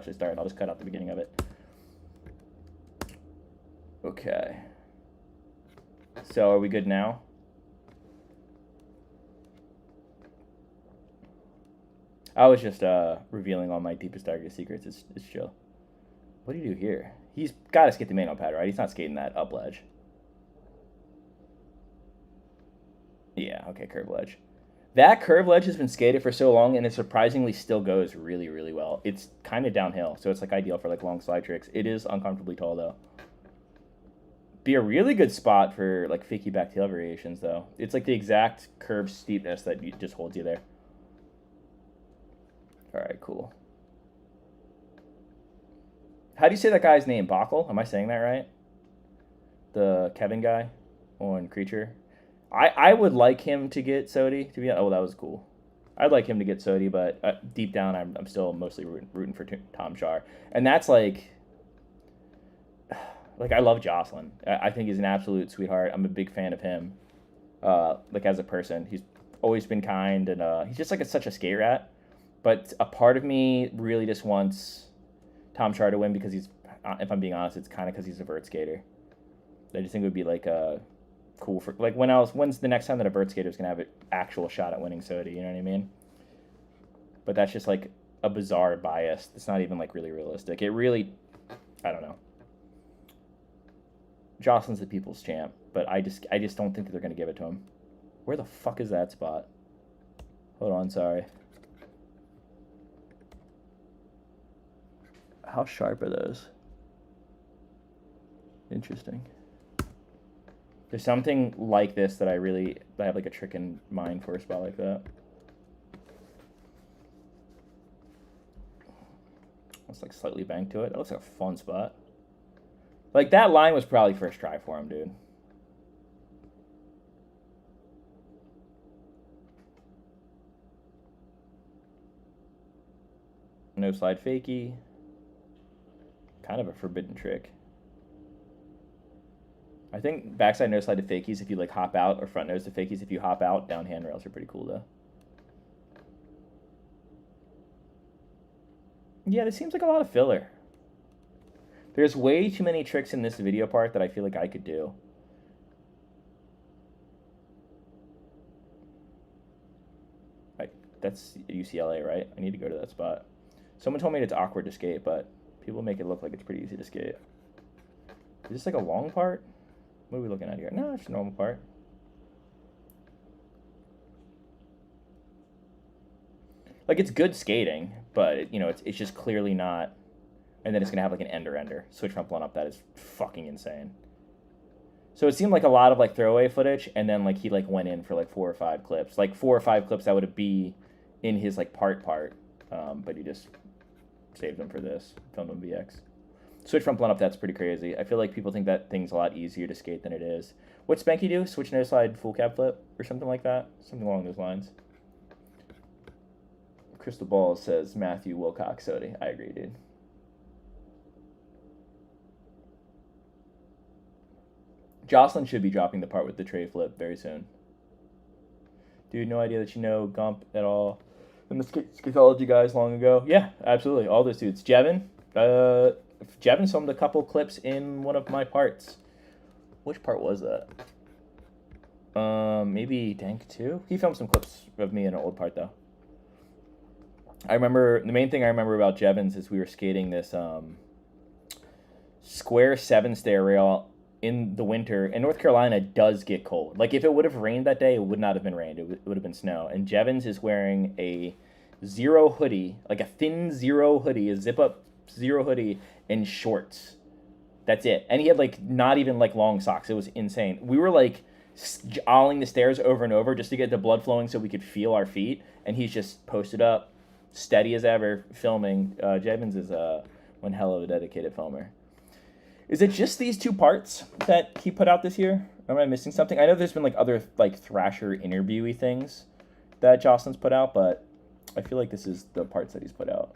actually start. I'll just cut out the beginning of it. Okay. So are we good now? I was just revealing all my deepest, darkest secrets. It's chill. What do you do here? He's got to skate the main pad, right? He's not skating that up ledge. Yeah, okay, curve ledge. That curve ledge has been skated for so long, and it surprisingly still goes really, really well. It's kind of downhill, so it's like ideal for like long slide tricks. It is uncomfortably tall though. Be a really good spot for like fakie back tail variations though. It's like the exact curve steepness that just holds you there. All right, cool. How do you say that guy's name? Bockel? Am I saying that right? The Kevin guy on Creature. I would like him to get SOTY, to be honest. Oh, that was cool. I'd like him to get SOTY, but deep down, I'm still mostly rooting for Tom Char. And that's like I love Jocelyn. I think he's an absolute sweetheart. I'm a big fan of him. Like as a person, he's always been kind, and he's just like such a skate rat. But a part of me really just wants Tom Char to win because he's, if I'm being honest, it's kind of because he's a vert skater. I just think it would be like cool for like when's the next time that a vert skater is gonna have an actual shot at winning SOTY? You know what I mean? But that's just like a bizarre bias. It's not even like really realistic. It really, I don't know. Jocelyn's the people's champ, but I just don't think that they're gonna give it to him. Where the fuck is that spot? Hold on, sorry. How sharp are those? Interesting. There's something like this that I have like a trick in mind for a spot like that. It's like slightly banked to it. That looks like a fun spot. Like that line was probably first try for him, dude. No slide fakie. Kind of a forbidden trick. I think backside no slide to fakies if you like hop out, or front nose to fakies if you hop out. Down handrails are pretty cool though. Yeah, this seems like a lot of filler. There's way too many tricks in this video part that I feel like I could do. Like, that's UCLA, right? I need to go to that spot. Someone told me it's awkward to skate, but people make it look like it's pretty easy to skate. Is this like a long part? What are we looking at here? No, it's a normal part. Like, it's good skating, but, you know, it's just clearly not. And then it's going to have, like, an ender. Switch front blunt up, that is fucking insane. So it seemed like a lot of, like, throwaway footage, and then, like, he, like, went in for, like, 4 or 5 clips. Like, 4 or 5 clips that would be in his, like, part. But he just saved them for this. Filmed on VX. Switch front blunt up, that's pretty crazy. I feel like people think that thing's a lot easier to skate than it is. What's Spanky do? Switch no slide full cab flip or something like that? Something along those lines. Crystal Ball says Matthew Wilcox SOTY. I agree, dude. Jocelyn should be dropping the part with the tray flip very soon. Dude, no idea that you know Gump at all. And the Skatology guys long ago. Yeah, absolutely. All those dudes. Jevin. Jevin filmed a couple clips in one of my parts. Which part was that? Maybe Dank 2? He filmed some clips of me in an old part, though. I remember, the main thing I remember about Jevins is we were skating this square 7 stair rail in the winter, and North Carolina does get cold. Like, if it would have rained that day, it would not have been rained. It would have been snow. And Jevins is wearing a zero hoodie, like a thin zero hoodie, a zip-up zero hoodie, and shorts. That's it. And he had, like, not even, like, long socks. It was insane. We were, like, olling the stairs over and over just to get the blood flowing so we could feel our feet. And he's just posted up, steady as ever, filming. Jevins is one hell of a dedicated filmer. Is it just these 2 parts that he put out this year? Am I missing something? I know there's been like other like Thrasher interviewee things that Jocelyn's put out, but I feel like this is the parts that he's put out.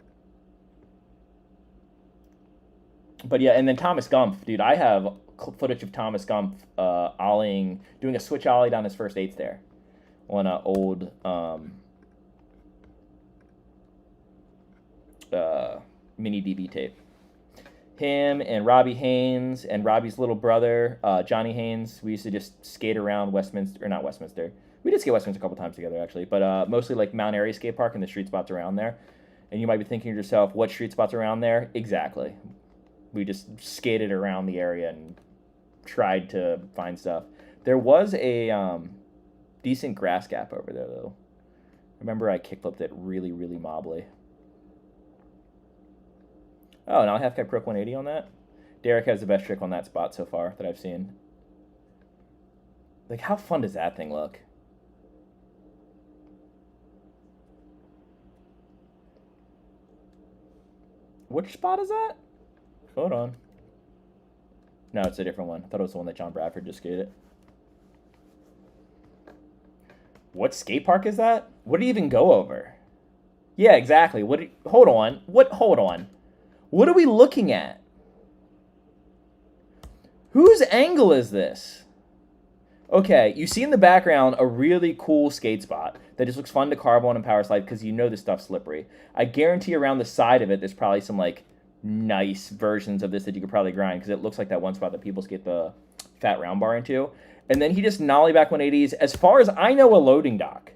But yeah, and then Thomas Gumpf, dude, I have footage of Thomas Gumpf ollieing, doing a switch ollie down his first 8s there on an old mini DB tape. Him and Robbie Haynes and Robbie's little brother, Johnny Haynes. We used to just skate around Westminster, or not Westminster. We did skate Westminster a couple times together, actually, but mostly like Mount Airy Skate Park and the street spots around there. And you might be thinking to yourself, what street spots around there? Exactly. We just skated around the area and tried to find stuff. There was a decent grass gap over there, though. Remember, I kickflipped it really, really mobbly. Oh, now I have kept crook 180 on that. Derek has the best trick on that spot so far that I've seen. Like, how fun does that thing look? Which spot is that? Hold on. No, it's a different one. I thought it was the one that John Bradford just skated. What skate park is that? What did he even go over? Yeah, exactly. Hold on. Hold on. What are we looking at? Whose angle is this? Okay, you see in the background a really cool skate spot that just looks fun to carve on and power slide because you know this stuff's slippery. I guarantee around the side of it, there's probably some like nice versions of this that you could probably grind because it looks like that one spot that people skate the fat round bar into. And then he just nollie back 180s. As far as I know, a loading dock.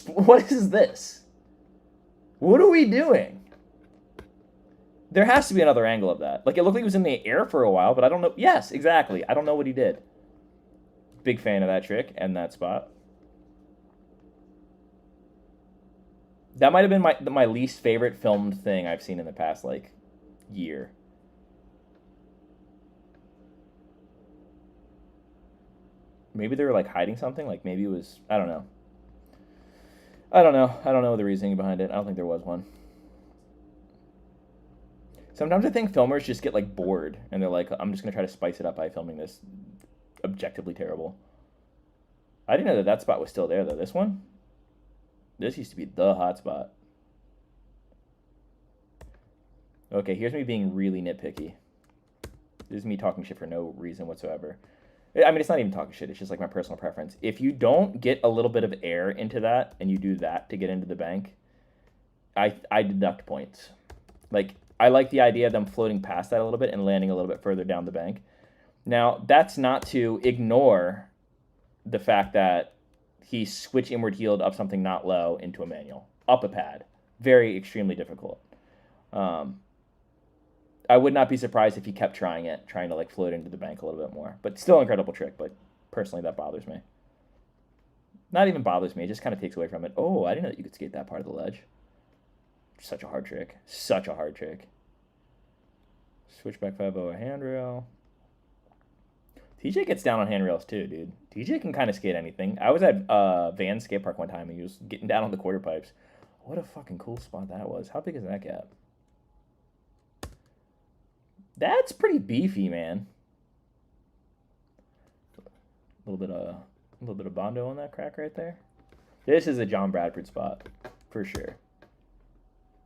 What is this? What are we doing? There has to be another angle of that. Like, it looked like he was in the air for a while, but I don't know. Yes, exactly. I don't know what he did. Big fan of that trick and that spot. That might have been my least favorite filmed thing I've seen in the past, like, year. Maybe they were, like, hiding something. Like, maybe it was... I don't know. I don't know the reasoning behind it. I don't think there was one. Sometimes I think filmers just get, like, bored. And they're like, I'm just going to try to spice it up by filming this objectively terrible. I didn't know that spot was still there, though. This one? This used to be the hot spot. Okay, here's me being really nitpicky. This is me talking shit for no reason whatsoever. I mean, it's not even talking shit. It's just like my personal preference. If you don't get a little bit of air into that and you do that to get into the bank, I deduct points. Like, I like the idea of them floating past that a little bit and landing a little bit further down the bank. Now, that's not to ignore the fact that he switch inward heeled up something not low into a manual. Up a pad. Very extremely difficult. I would not be surprised if he kept trying to like float into the bank a little bit more. But still an incredible trick, but personally that bothers me. Not even bothers me, it just kind of takes away from it. Oh, I didn't know that you could skate that part of the ledge. Such a hard trick. Such a hard trick. Switchback 5-0 handrail. TJ gets down on handrails too, dude. TJ can kind of skate anything. I was at Van skate park one time and he was getting down on the quarter pipes. What a fucking cool spot that was. How big is that gap? That's pretty beefy, man. A little bit of Bondo on that crack right there. This is a John Bradford spot for sure.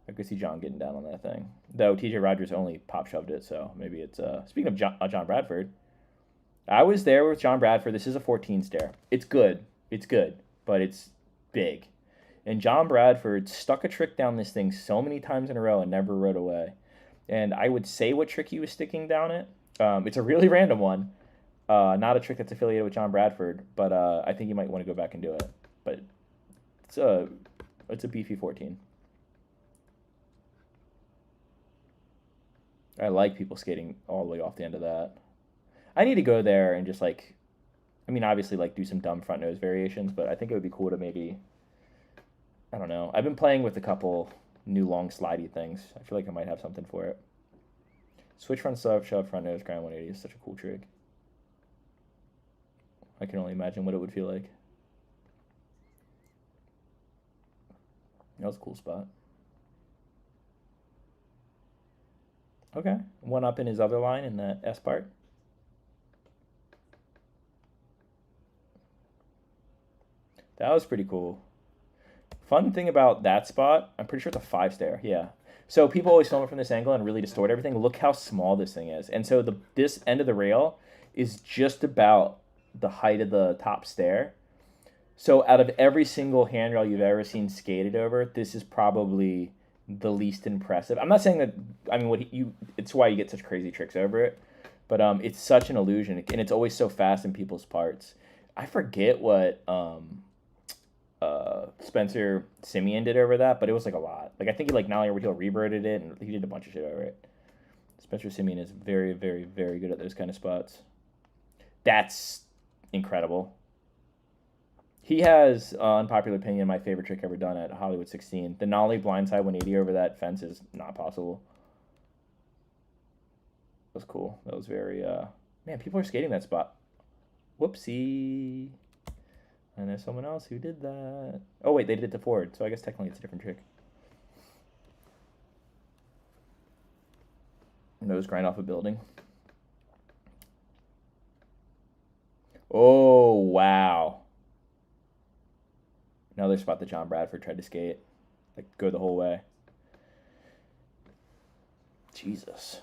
I could see John getting down on that thing. Though TJ Rogers only pop shoved it, so maybe it's speaking of John Bradford. I was there with John Bradford. This is a 14 stair. It's good. It's good, but it's big. And John Bradford stuck a trick down this thing so many times in a row and never rode away. And I would say what trick he was sticking down it. It's a really random one. Not a trick that's affiliated with John Bradford, but I think you might want to go back and do it. But it's a beefy 14. I like people skating all the way off the end of that. I need to go there and just like, I mean, obviously like do some dumb front nose variations, but I think it would be cool to maybe, I don't know. I've been playing with a couple new long slidey things. I feel like I might have something for it. Switch front sub, shove front nose, grind 180 is such a cool trick. I can only imagine what it would feel like. That was a cool spot. Okay, one up in his other line in that S part. That was pretty cool. Fun thing about that spot, I'm pretty sure it's a 5 stair. Yeah. So people always film it from this angle and really distort everything. Look how small this thing is. And so this end of the rail is just about the height of the top stair. So out of every single handrail you've ever seen skated over, this is probably the least impressive. I'm not saying that. I mean, it's why you get such crazy tricks over it, but it's such an illusion, and it's always so fast in people's parts. I forget what Spencer Simeon did over that, but it was like a lot. Like I think he like not only he reverted it, and he did a bunch of shit over it. Spencer Simeon is very, very, very good at those kind of spots. That's incredible. He has, unpopular opinion, my favorite trick ever done at Hollywood 16. The nollie blindside 180 over that fence is not possible. That was cool. That was very, man, people are skating that spot. Whoopsie. I know someone else who did that. Oh, wait, they did it to forward, so I guess technically it's a different trick. Nose grind off a building. Oh, wow. Another spot that John Bradford tried to skate. Like, go the whole way. Jesus.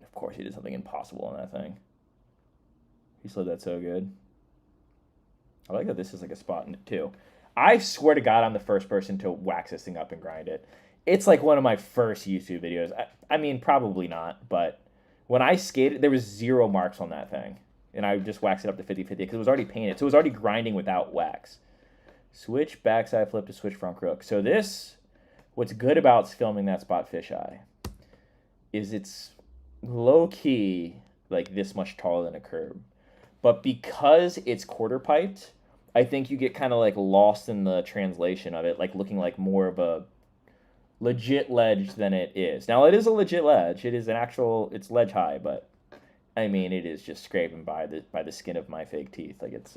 Of course he did something impossible on that thing. He slid that so good. I like that this is like a spot in it too. I swear to God I'm the first person to wax this thing up and grind it. It's like one of my first YouTube videos. I mean, probably not, but when I skated, there was 0 marks on that thing. And I just waxed it up to 50-50 because it was already painted. So it was already grinding without wax. Switch backside flip to switch front crook. So this, what's good about filming that spot fisheye is it's low-key like this much taller than a curb. But because it's quarter piped, I think you get kind of like lost in the translation of it, like looking like more of a legit ledge than it is. Now it is a legit ledge. It is an actual, it's ledge high, but I mean, it is just scraping by the skin of my fake teeth. Like it's.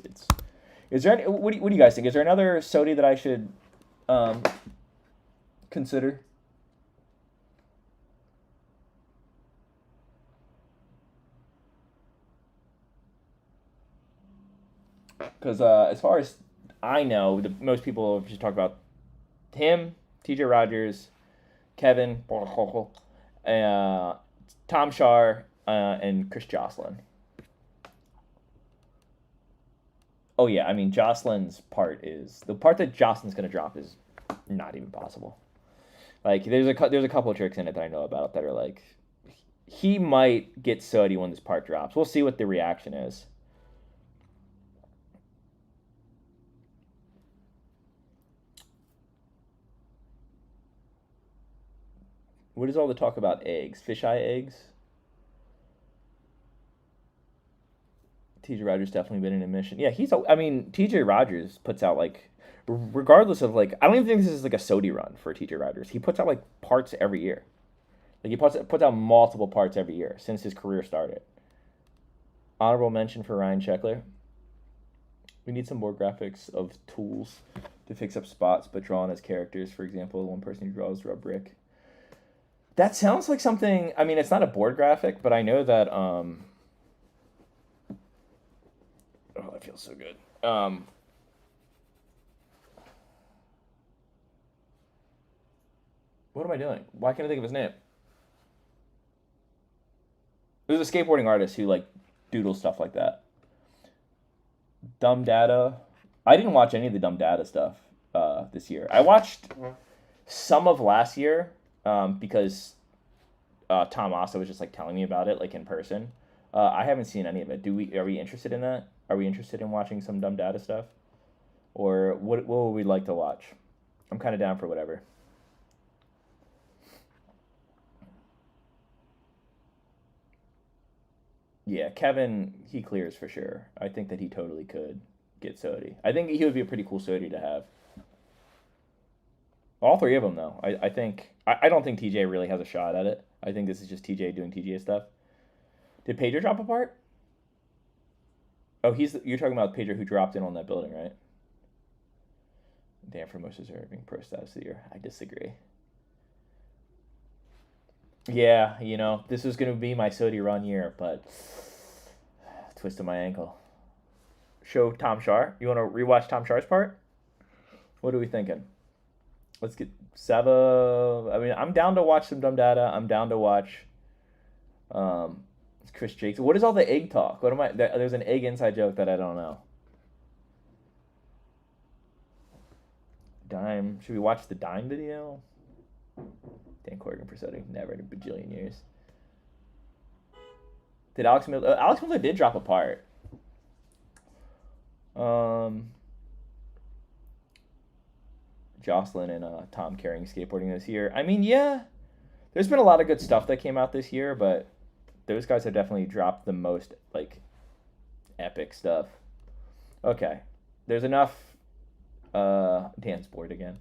Is there any? What do you guys think? Is there another SOTY that I should consider? Because as far as I know, most people just talk about him, T.J. Rogers, Kevin, Tom Shar, and Chris Jocelyn. Oh yeah, I mean Jocelyn's part is the part that Jocelyn's gonna drop is not even possible. Like there's a couple of tricks in it that I know about that are like he might get SOTY when this part drops. We'll see what the reaction is. What is all the talk about eggs? Fisheye eggs? TJ Rogers definitely been in a mission. Yeah, I mean, TJ Rogers puts out like, regardless of like, I don't even think this is like a SOTY run for TJ Rogers. He puts out like parts every year. Like he puts out multiple parts every year since his career started. Honorable mention for Ryan Sheckler. We need some more graphics of tools to fix up spots, but drawn as characters. For example, one person who draws rub brick. That sounds like something. I mean, it's not a board graphic, but I know that. Oh, that feels so good. What am I doing? Why can't I think of his name? There's a skateboarding artist who like doodles stuff like that. Dumb Data. I didn't watch any of the Dumb Data stuff this year. I watched some of last year because Tom Asa was just like telling me about it like in person. I haven't seen any of it. Are we interested in that? Are we interested in watching some Dumb Data stuff? Or what would we like to watch? I'm kind of down for whatever. Yeah, Kevin, he clears for sure. I think that he totally could get SOTY. I think he would be a pretty cool SOTY to have. All three of them, though. I don't think TJ really has a shot at it. I think this is just TJ doing TJ stuff. Did Pedro drop a part? Oh, you're talking about Pedro who dropped in on that building, right? Damn, for most deserving pro status of the year. I disagree. Yeah, this was going to be my SOTY run year, but twisted my ankle. Show Tom Shar. You want to rewatch Tom Shar's part? What are we thinking? Let's get Sava. I mean, I'm down to watch some Dumb Data. I'm down to watch Chris Jakes. What is all the egg talk? What am I? There's an egg inside joke that I don't know. Dime. Should we watch the Dime video? Dan Corrigan for SOTY. Never in a bajillion years. Did Alex Miller... Alex Miller did drop a part. Jocelyn and Tom carrying skateboarding this year. I mean, yeah. There's been a lot of good stuff that came out this year, but those guys have definitely dropped the most, like, epic stuff. Okay. There's enough... Dan's bored again.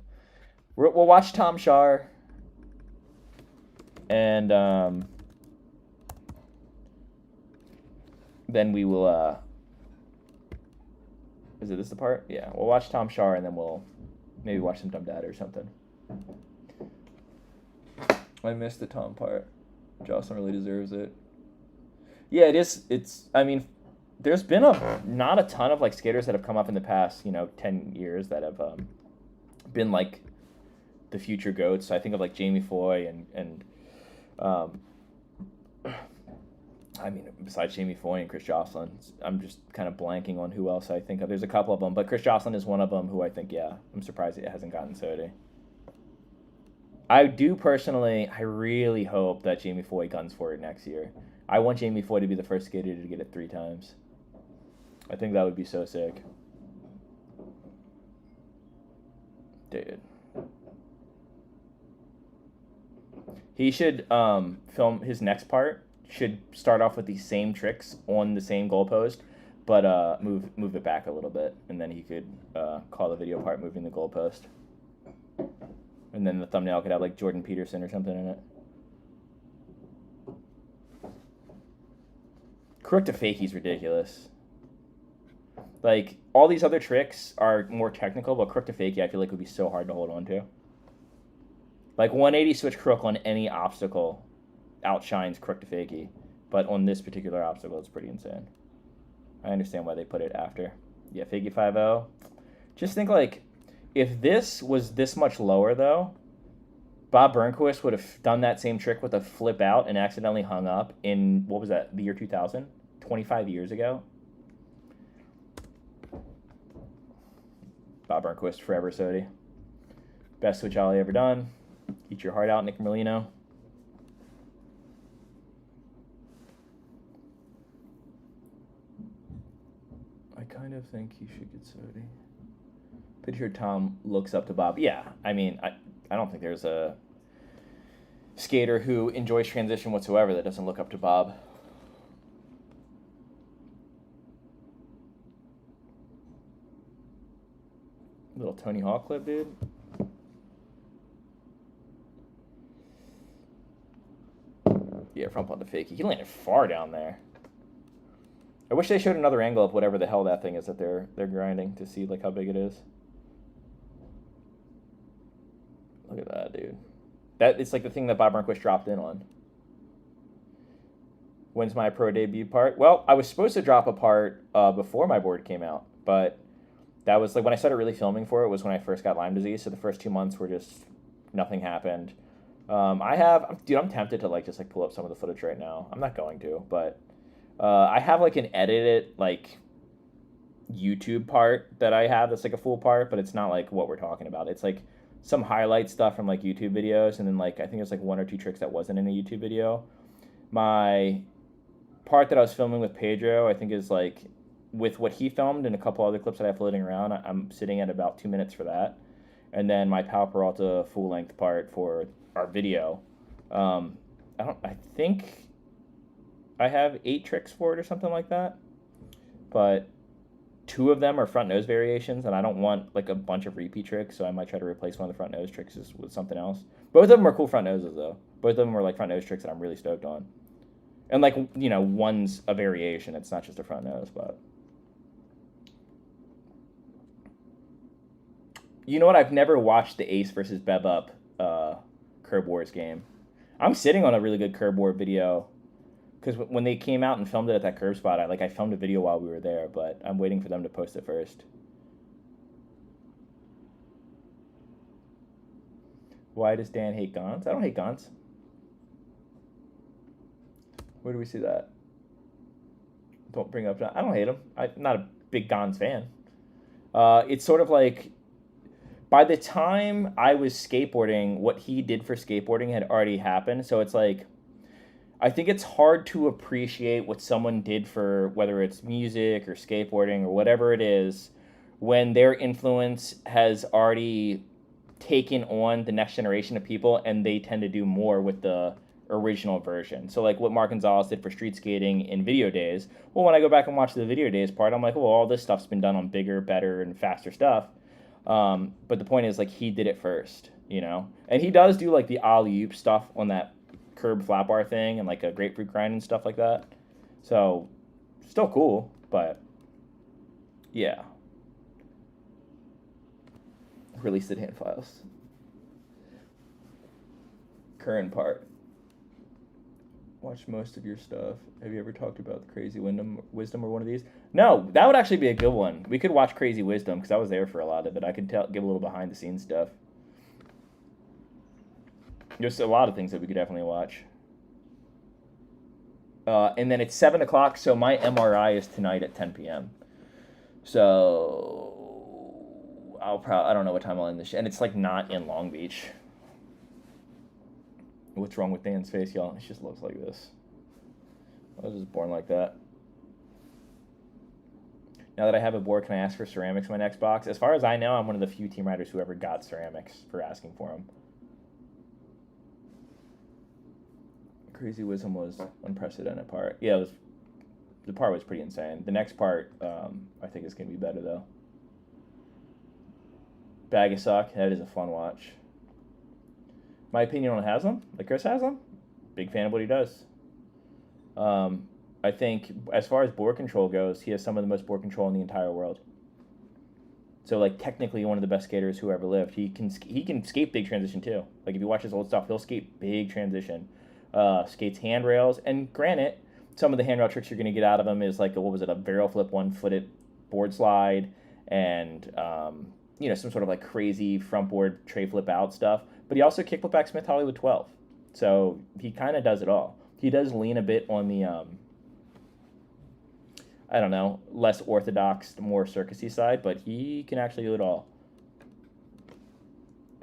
We'll watch Tom Shar. And then we will... Is it this the part? Yeah. We'll watch Tom Shar, and then we'll maybe watch some Dumb Dad or something. I missed the Tom part. Jocelyn really deserves it. Yeah, it is. I mean, there's been not a ton of like skaters that have come up in the past, 10 years that have been like the future goats. So I think of like Jamie Foy and I mean, besides Jamie Foy and Chris Jocelyn, I'm just kind of blanking on who else I think of. There's a couple of them, but Chris Jocelyn is one of them who I think, I'm surprised it hasn't gotten SOTY. I do personally, I really hope that Jamie Foy guns for it next year. I want Jamie Foy to be the first skater to get it 3 times. I think that would be so sick. Dude. He should film his next part. Should start off with the same tricks on the same goalpost, but move it back a little bit, and then he could call the video part moving the goalpost. And then the thumbnail could have like Jordan Peterson or something in it. Crook to fakie is ridiculous. Like, all these other tricks are more technical, but crook to fakie I feel like would be so hard to hold on to. Like, 180 switch crook on any obstacle outshines crook to fakie, but on this particular obstacle, it's pretty insane. I understand why they put it after. Yeah, fakie 5-0. Just think, like, if this was this much lower, though, Bob Burnquist would have done that same trick with a flip out and accidentally hung up in, what was that, the year 2000? 25 years ago? Bob Burnquist, forever SOTY. Best switch ollie ever done. Eat your heart out, Nick Merlino. I kind of think he should get SOTY. Pretty sure Tom looks up to Bob. Yeah, I mean, I don't think there's a skater who enjoys transition whatsoever that doesn't look up to Bob. Little Tony Hawk clip, dude. Yeah, front on the fakie. He landed far down there. I wish they showed another angle of whatever the hell that thing is that they're grinding to see like how big it is. Look at that, dude. It's like the thing that Bob Burnquist dropped in on. When's my pro debut part? Well, I was supposed to drop a part before my board came out, but that was like when I started really filming for it was when I first got Lyme disease. So the first 2 months were just nothing happened. I'm tempted to just pull up some of the footage right now. I'm not going to, but I have like an edited like YouTube part that I have that's like a full part, but it's not like what we're talking about. It's like some highlight stuff from like YouTube videos, and then like I think there's like 1 or 2 tricks that wasn't in a YouTube video. My part that I was filming with Pedro, I think is like with what he filmed and a couple other clips that I have floating around. I'm sitting at about 2 minutes for that, and then my Pal Peralta full length part for our video. I think I have 8 tricks for it or something like that, but 2 of them are front nose variations, and I don't want like a bunch of repeat tricks, so I might try to replace one of the front nose tricks with something else. Both of them are cool front noses though. Both of them are like front nose tricks that I'm really stoked on, and like one's a variation. It's not just a front nose, but you know what? I've never watched the Ace versus Bev Up Curb Wars game. I'm sitting on a really good Curb War video. Because when they came out and filmed it at that curb spot, I filmed a video while we were there, but I'm waiting for them to post it first. Why does Dan hate Gons? I don't hate Gons. Where do we see that? Don't bring up John. I don't hate him. I'm not a big Gons fan. It's sort of like by the time I was skateboarding, what he did for skateboarding had already happened. So it's like, I think it's hard to appreciate what someone did for whether it's music or skateboarding or whatever it is when their influence has already taken on the next generation of people and they tend to do more with the original version. So like what Mark Gonzalez did for street skating in Video Days. Well, when I go back and watch the Video Days part, I'm like, well, all this stuff's been done on bigger, better, and faster stuff. But the point is, like, he did it first, you know? And he does do, like, the alley-oop stuff on that curb flat bar thing and, like, a grapefruit grind and stuff like that. So, still cool, but, yeah. Release the hand files. Current part. Watch most of your stuff. Have you ever talked about the Crazy Wisdom or one of these? No, that would actually be a good one. We could watch Crazy Wisdom because I was there for a lot of it. I could give a little behind the scenes stuff. There's a lot of things that we could definitely watch. And then it's 7 o'clock, so my MRI is tonight at 10 p.m. So I don't know what time I'll end this. And it's like not in Long Beach. What's wrong with Dan's face, y'all? It just looks like this. I was just born like that. Now that I have a board, can I ask for ceramics in my next box? As far as I know, I'm one of the few team riders who ever got ceramics for asking for them. Crazy Wisdom was unprecedented part. Yeah, the part was pretty insane. The next part, I think is going to be better, though. Bag of Suck, that is a fun watch. My opinion on Haslam, like Chris Haslam, big fan of what he does. I think as far as board control goes, he has some of the most board control in the entire world. So like technically one of the best skaters who ever lived. He can skate big transition too. Like if you watch his old stuff, he'll skate big transition. Skates handrails, and granted, some of the handrail tricks you're gonna get out of him is like a barrel flip, 1-footed board slide, and some sort of like crazy front board tray flip out stuff. But he also kickflip back Smith Hollywood 12. So he kind of does it all. He does lean a bit on the, less orthodox, more circusy side, but he can actually do it all.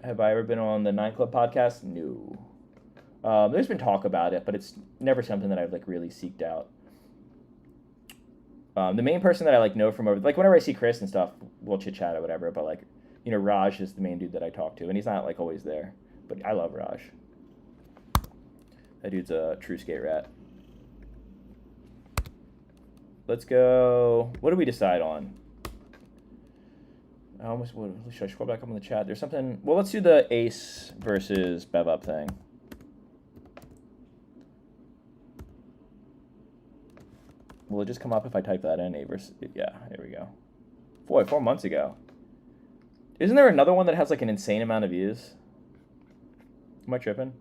Have I ever been on the 9 Club podcast? No. There's been talk about it, but it's never something that I've like really seeked out. The main person that I like know from over, like whenever I see Chris and stuff, we'll chit chat or whatever, but like, Raj is the main dude that I talk to, and he's not like always there, but I love Raj. That dude's a true skate rat. Let's go. What do we decide on? Should I scroll back up in the chat? There's something. Well, let's do the Ace versus Bev Up thing. Will it just come up if I type that in? A versus, yeah, here we go. Boy, 4 months ago. Isn't there another one that has like an insane amount of views? Am I tripping?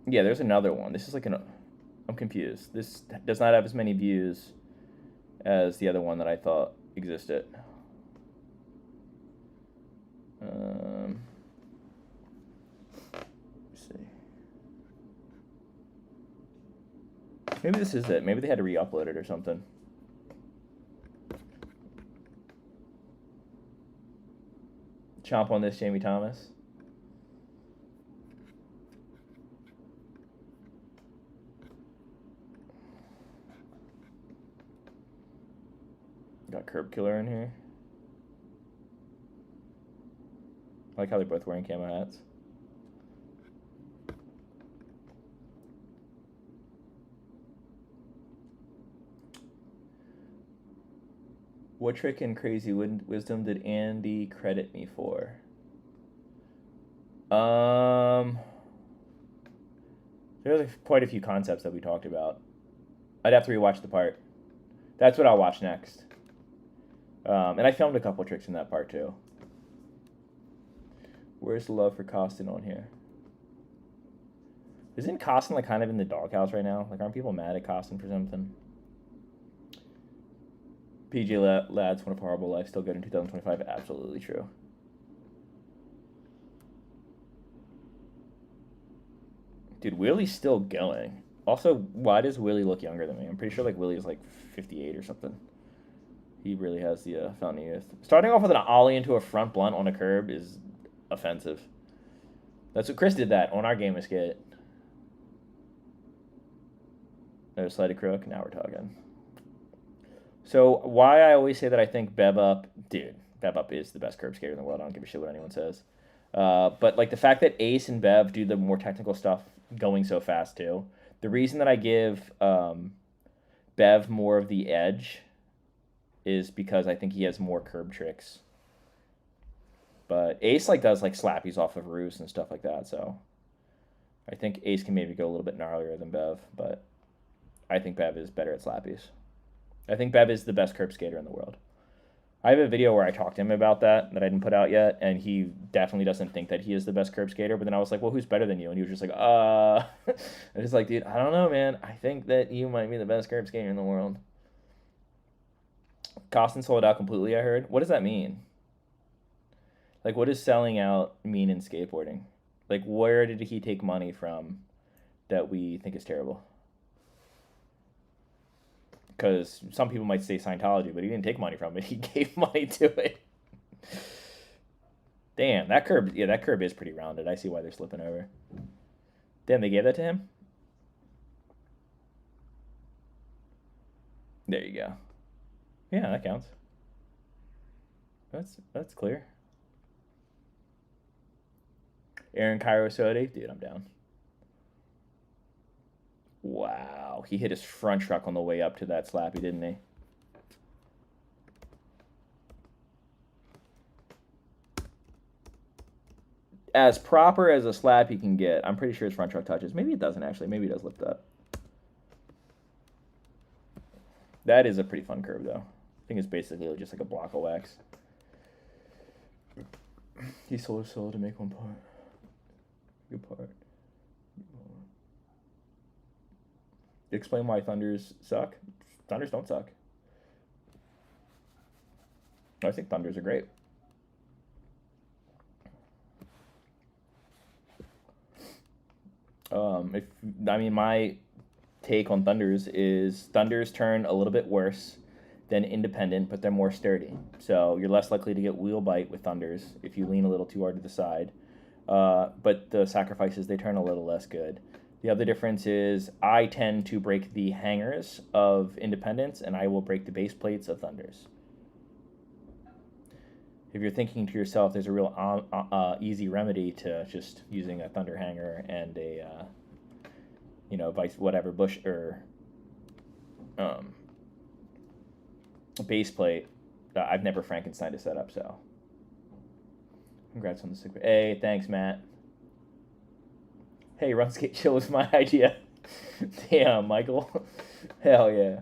Yeah, there's another one. This is like I'm confused. This does not have as many views as the other one that I thought existed. Let's see. Maybe this is it. Maybe they had to re-upload it or something. Chomp on this, Jamie Thomas. Got Curb Killer in here. I like how they're both wearing camo hats. What trick in Crazy Wisdom did Andy credit me for? There's quite a few concepts that we talked about. I'd have to rewatch the part. That's what I'll watch next. And I filmed a couple tricks in that part too. Where's the love for Costin on here? Isn't Costin like kind of in the doghouse right now? Like, aren't people mad at Costin for something? PJ Lads, What a Horrible Life, still good in 2025. Absolutely true. Dude, Willie's still going. Also, why does Willie look younger than me? I'm pretty sure like Willie's like 58 or something. He really has the fountain of youth. Starting off with an ollie into a front blunt on a curb is offensive. That's what Chris did that on our game of skate. There's slighted crook. Now we're talking. So why I always say that I think Bev Up, dude, Bev Up is the best curb skater in the world. I don't give a shit what anyone says. But like the fact that Ace and Bev do the more technical stuff going so fast too. The reason that I give Bev more of the edge is because I think he has more curb tricks. But Ace like does like slappies off of roofs and stuff like that. So I think Ace can maybe go a little bit gnarlier than Bev, but I think Bev is better at slappies. I think Bev is the best curb skater in the world. I have a video where I talked to him about that I didn't put out yet, and he definitely doesn't think that he is the best curb skater. But then I was like, well, who's better than you? And he was just like, I was like, dude, I don't know, man. I think that you might be the best curb skater in the world. Costin sold out completely, I heard. What does that mean? Like, what does selling out mean in skateboarding? Like, where did he take money from that we think is terrible? Because some people might say Scientology, but he didn't take money from it. He gave money to it. Damn, that curb, yeah, that curb is pretty rounded. I see why they're slipping over. Damn, they gave that to him? There you go. Yeah, that counts. That's clear. Aaron Cairo SOTY, dude, I'm down. Wow, he hit his front truck on the way up to that slappy, didn't he? As proper as a slappy can get, I'm pretty sure his front truck touches. Maybe it doesn't actually. Maybe it does lift up. That is a pretty fun curve, though. I think it's basically just like a block of wax. He sold his soul to make one part. Good part. Explain why Thunders suck. Thunders don't suck. I think Thunders are great. My take on Thunders is Thunders turn a little bit worse than Independent, but they're more sturdy. So you're less likely to get wheel bite with Thunders if you lean a little too hard to the side. But the sacrifices, they turn a little less good. The other difference is I tend to break the hangers of Independence, and I will break the base plates of Thunders. If you're thinking to yourself, there's a real easy remedy to just using a Thunder hanger and a, bush or base plate. I've never Frankensteined a setup, so. Congrats on the sick. Hey, thanks, Matt. Hey, Run Skate Chill was my idea. Damn, Michael. Hell yeah.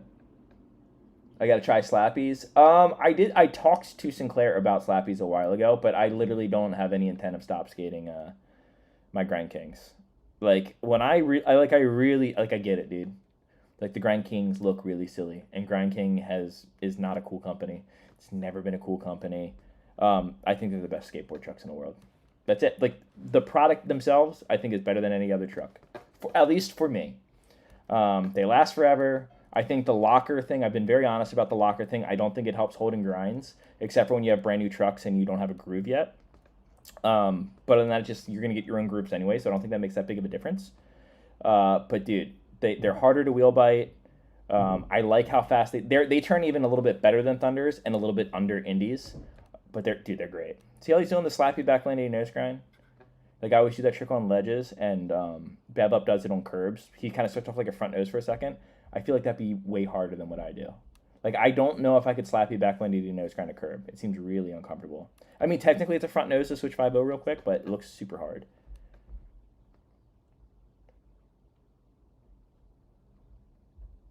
I gotta try slappies. I talked to Sinclair about slappies a while ago, but I literally don't have any intent of stop skating my Grind Kings. Like when I get it, dude. Like the Grind Kings look really silly, and Grind King is not a cool company. It's never been a cool company. I think they're the best skateboard trucks in the world. That's it. Like the product themselves, I think is better than any other truck, at least for me. They last forever. I think the locker thing, I've been very honest about the locker thing. I don't think it helps holding grinds, except for when you have brand new trucks and you don't have a groove yet. But other than that, you're going to get your own groups anyway, so I don't think that makes that big of a difference. But dude, they're harder to wheel bite. I like how fast they turn even a little bit better than Thunders and a little bit under Indies. But they're great. See how he's doing the slappy back landing nose grind? Like I always do that trick on ledges, and Bev Up does it on curbs. He kind of switched off like a front nose for a second. I feel like that'd be way harder than what I do. Like I don't know if I could slappy back landing nose grind a curb. It seems really uncomfortable. I mean, technically it's a front nose to switch 5-0 real quick, but it looks super hard.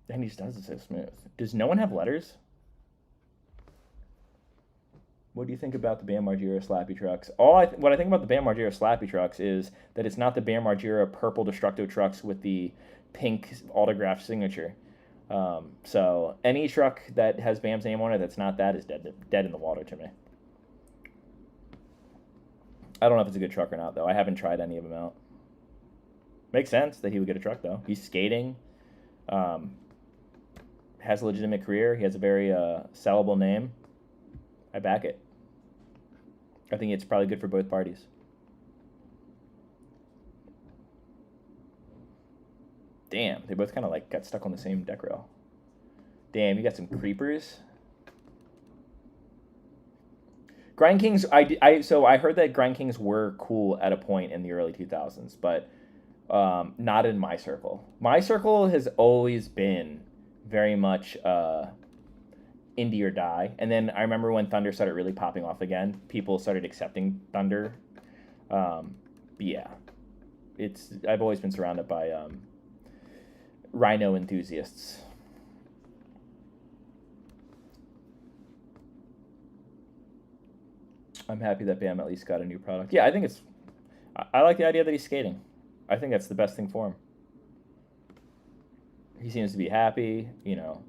And he just does it so smooth. Does no one have letters? What do you think about the Bam Margera slappy trucks? What I think about the Bam Margera slappy trucks is that it's not the Bam Margera purple Destructo trucks with the pink autographed signature. So any truck that has Bam's name on it that's not that is dead in the water to me. I don't know if it's a good truck or not, though. I haven't tried any of them out. Makes sense that he would get a truck, though. He's skating. Hell has a legitimate career. He has a very sellable name. I back it. I think it's probably good for both parties. Damn, they both kind of like got stuck on the same deck row. Damn, you got some creepers. Grind Kings, so I heard that Grind Kings were cool at a point in the early 2000s, but not in my circle. My circle has always been very much indie or die. And then I remember when Thunder started really popping off again, people started accepting Thunder. Yeah, I've always been surrounded by Rhino enthusiasts. I'm happy that Bam at least got a new product. Yeah, I think I like the idea that he's skating. I think that's the best thing for him. He seems to be happy, you know.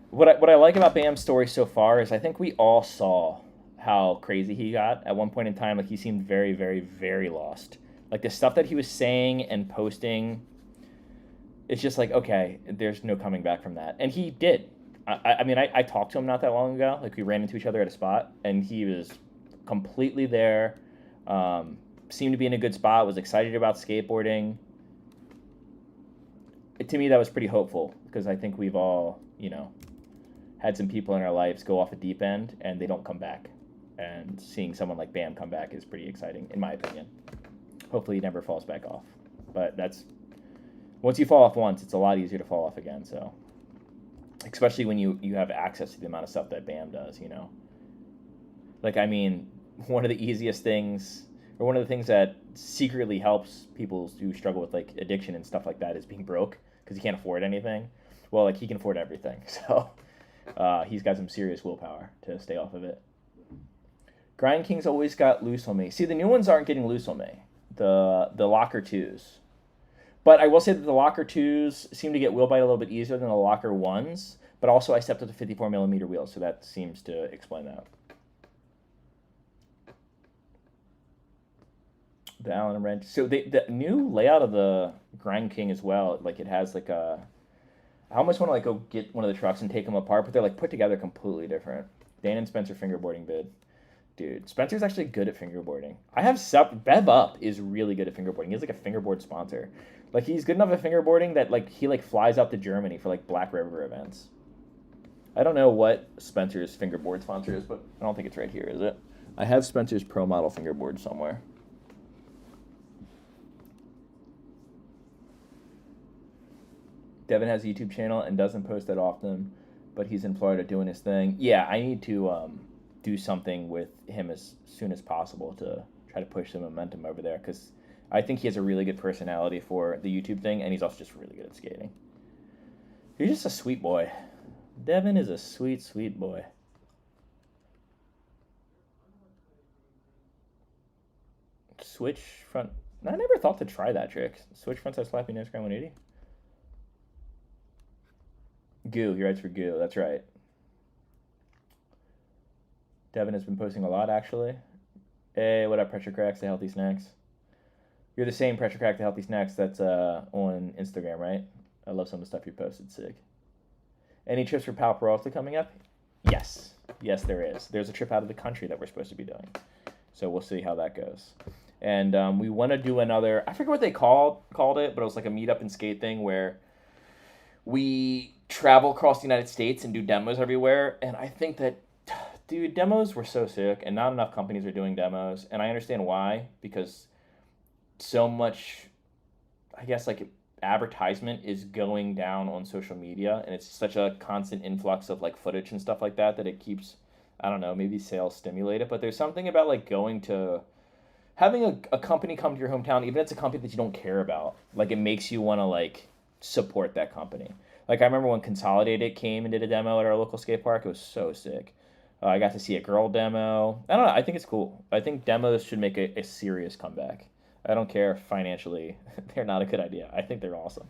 What I like about Bam's story so far is I think we all saw how crazy he got at one point in time. Like, he seemed very, very, very lost. Like, the stuff that he was saying and posting, it's just like, okay, there's no coming back from that. And he did. I mean, I talked to him not that long ago. Like, we ran into each other at a spot, and he was completely there. Seemed to be in a good spot, was excited about skateboarding. To me, that was pretty hopeful, because I think we've all, you know, had some people in our lives go off a deep end and they don't come back. And seeing someone like Bam come back is pretty exciting, in my opinion. Hopefully he never falls back off. But once you fall off once, it's a lot easier to fall off again. So, especially when you have access to the amount of stuff that Bam does, you know. Like, I mean, one of the easiest things, or one of the things that secretly helps people who struggle with, like, addiction and stuff like that is being broke, because you can't afford anything. Well, like, he can afford everything, so he's got some serious willpower to stay off of it. Grind King's always got loose on me. See, the new ones aren't getting loose on me. The Locker 2s. But I will say that the Locker 2s seem to get wheel bite a little bit easier than the Locker 1s, but also I stepped up to 54mm wheels, so that seems to explain that. The Allen wrench. So the new layout of the Grind King as well, like, it has like a... I almost want to, like, go get one of the trucks and take them apart, but they're, like, put together completely different. Dan and Spencer fingerboarding bid. Dude, Spencer's actually good at fingerboarding. I have Bev Up is really good at fingerboarding. He's like a fingerboard sponsor. Like, he's good enough at fingerboarding that, like, he, like, flies out to Germany for, like, Black River events. I don't know what Spencer's fingerboard sponsor is, but I don't think it's right here, is it? I have Spencer's Pro Model fingerboard somewhere. Devin has a YouTube channel and doesn't post that often, but he's in Florida doing his thing. Yeah, I need to do something with him as soon as possible to try to push some momentum over there, because I think he has a really good personality for the YouTube thing, and he's also just really good at skating. He's just a sweet boy. Devin is a sweet, sweet boy. Switch front. I never thought to try that trick. Switch frontside slapping nose grind 180. Goo, he writes for Goo, that's right. Devin has been posting a lot, actually. Hey, what up, Pressure Cracks, the Healthy Snacks? You're the same Pressure Crack, the Healthy Snacks that's on Instagram, right? I love some of the stuff you posted, sick. Any trips for Pal Peralta coming up? Yes. Yes, there is. There's a trip out of the country that we're supposed to be doing. So we'll see how that goes. And we want to do another, I forget what they called it, but it was like a meetup and skate thing where we travel across the United States and do demos everywhere. And I think that, dude, demos were so sick, and not enough companies are doing demos. And I understand why, because so much, I guess, like, advertisement is going down on social media, and it's such a constant influx of, like, footage and stuff like that it keeps, I don't know, maybe sales stimulated. But there's something about, like, having a company come to your hometown, even if it's a company that you don't care about, like, it makes you want to, like, support that company. Like, I remember when Consolidated came and did a demo at our local skate park. It was so sick. I got to see a girl demo. I don't know. I think it's cool. I think demos should make a serious comeback. I don't care if financially they're not a good idea. I think they're awesome.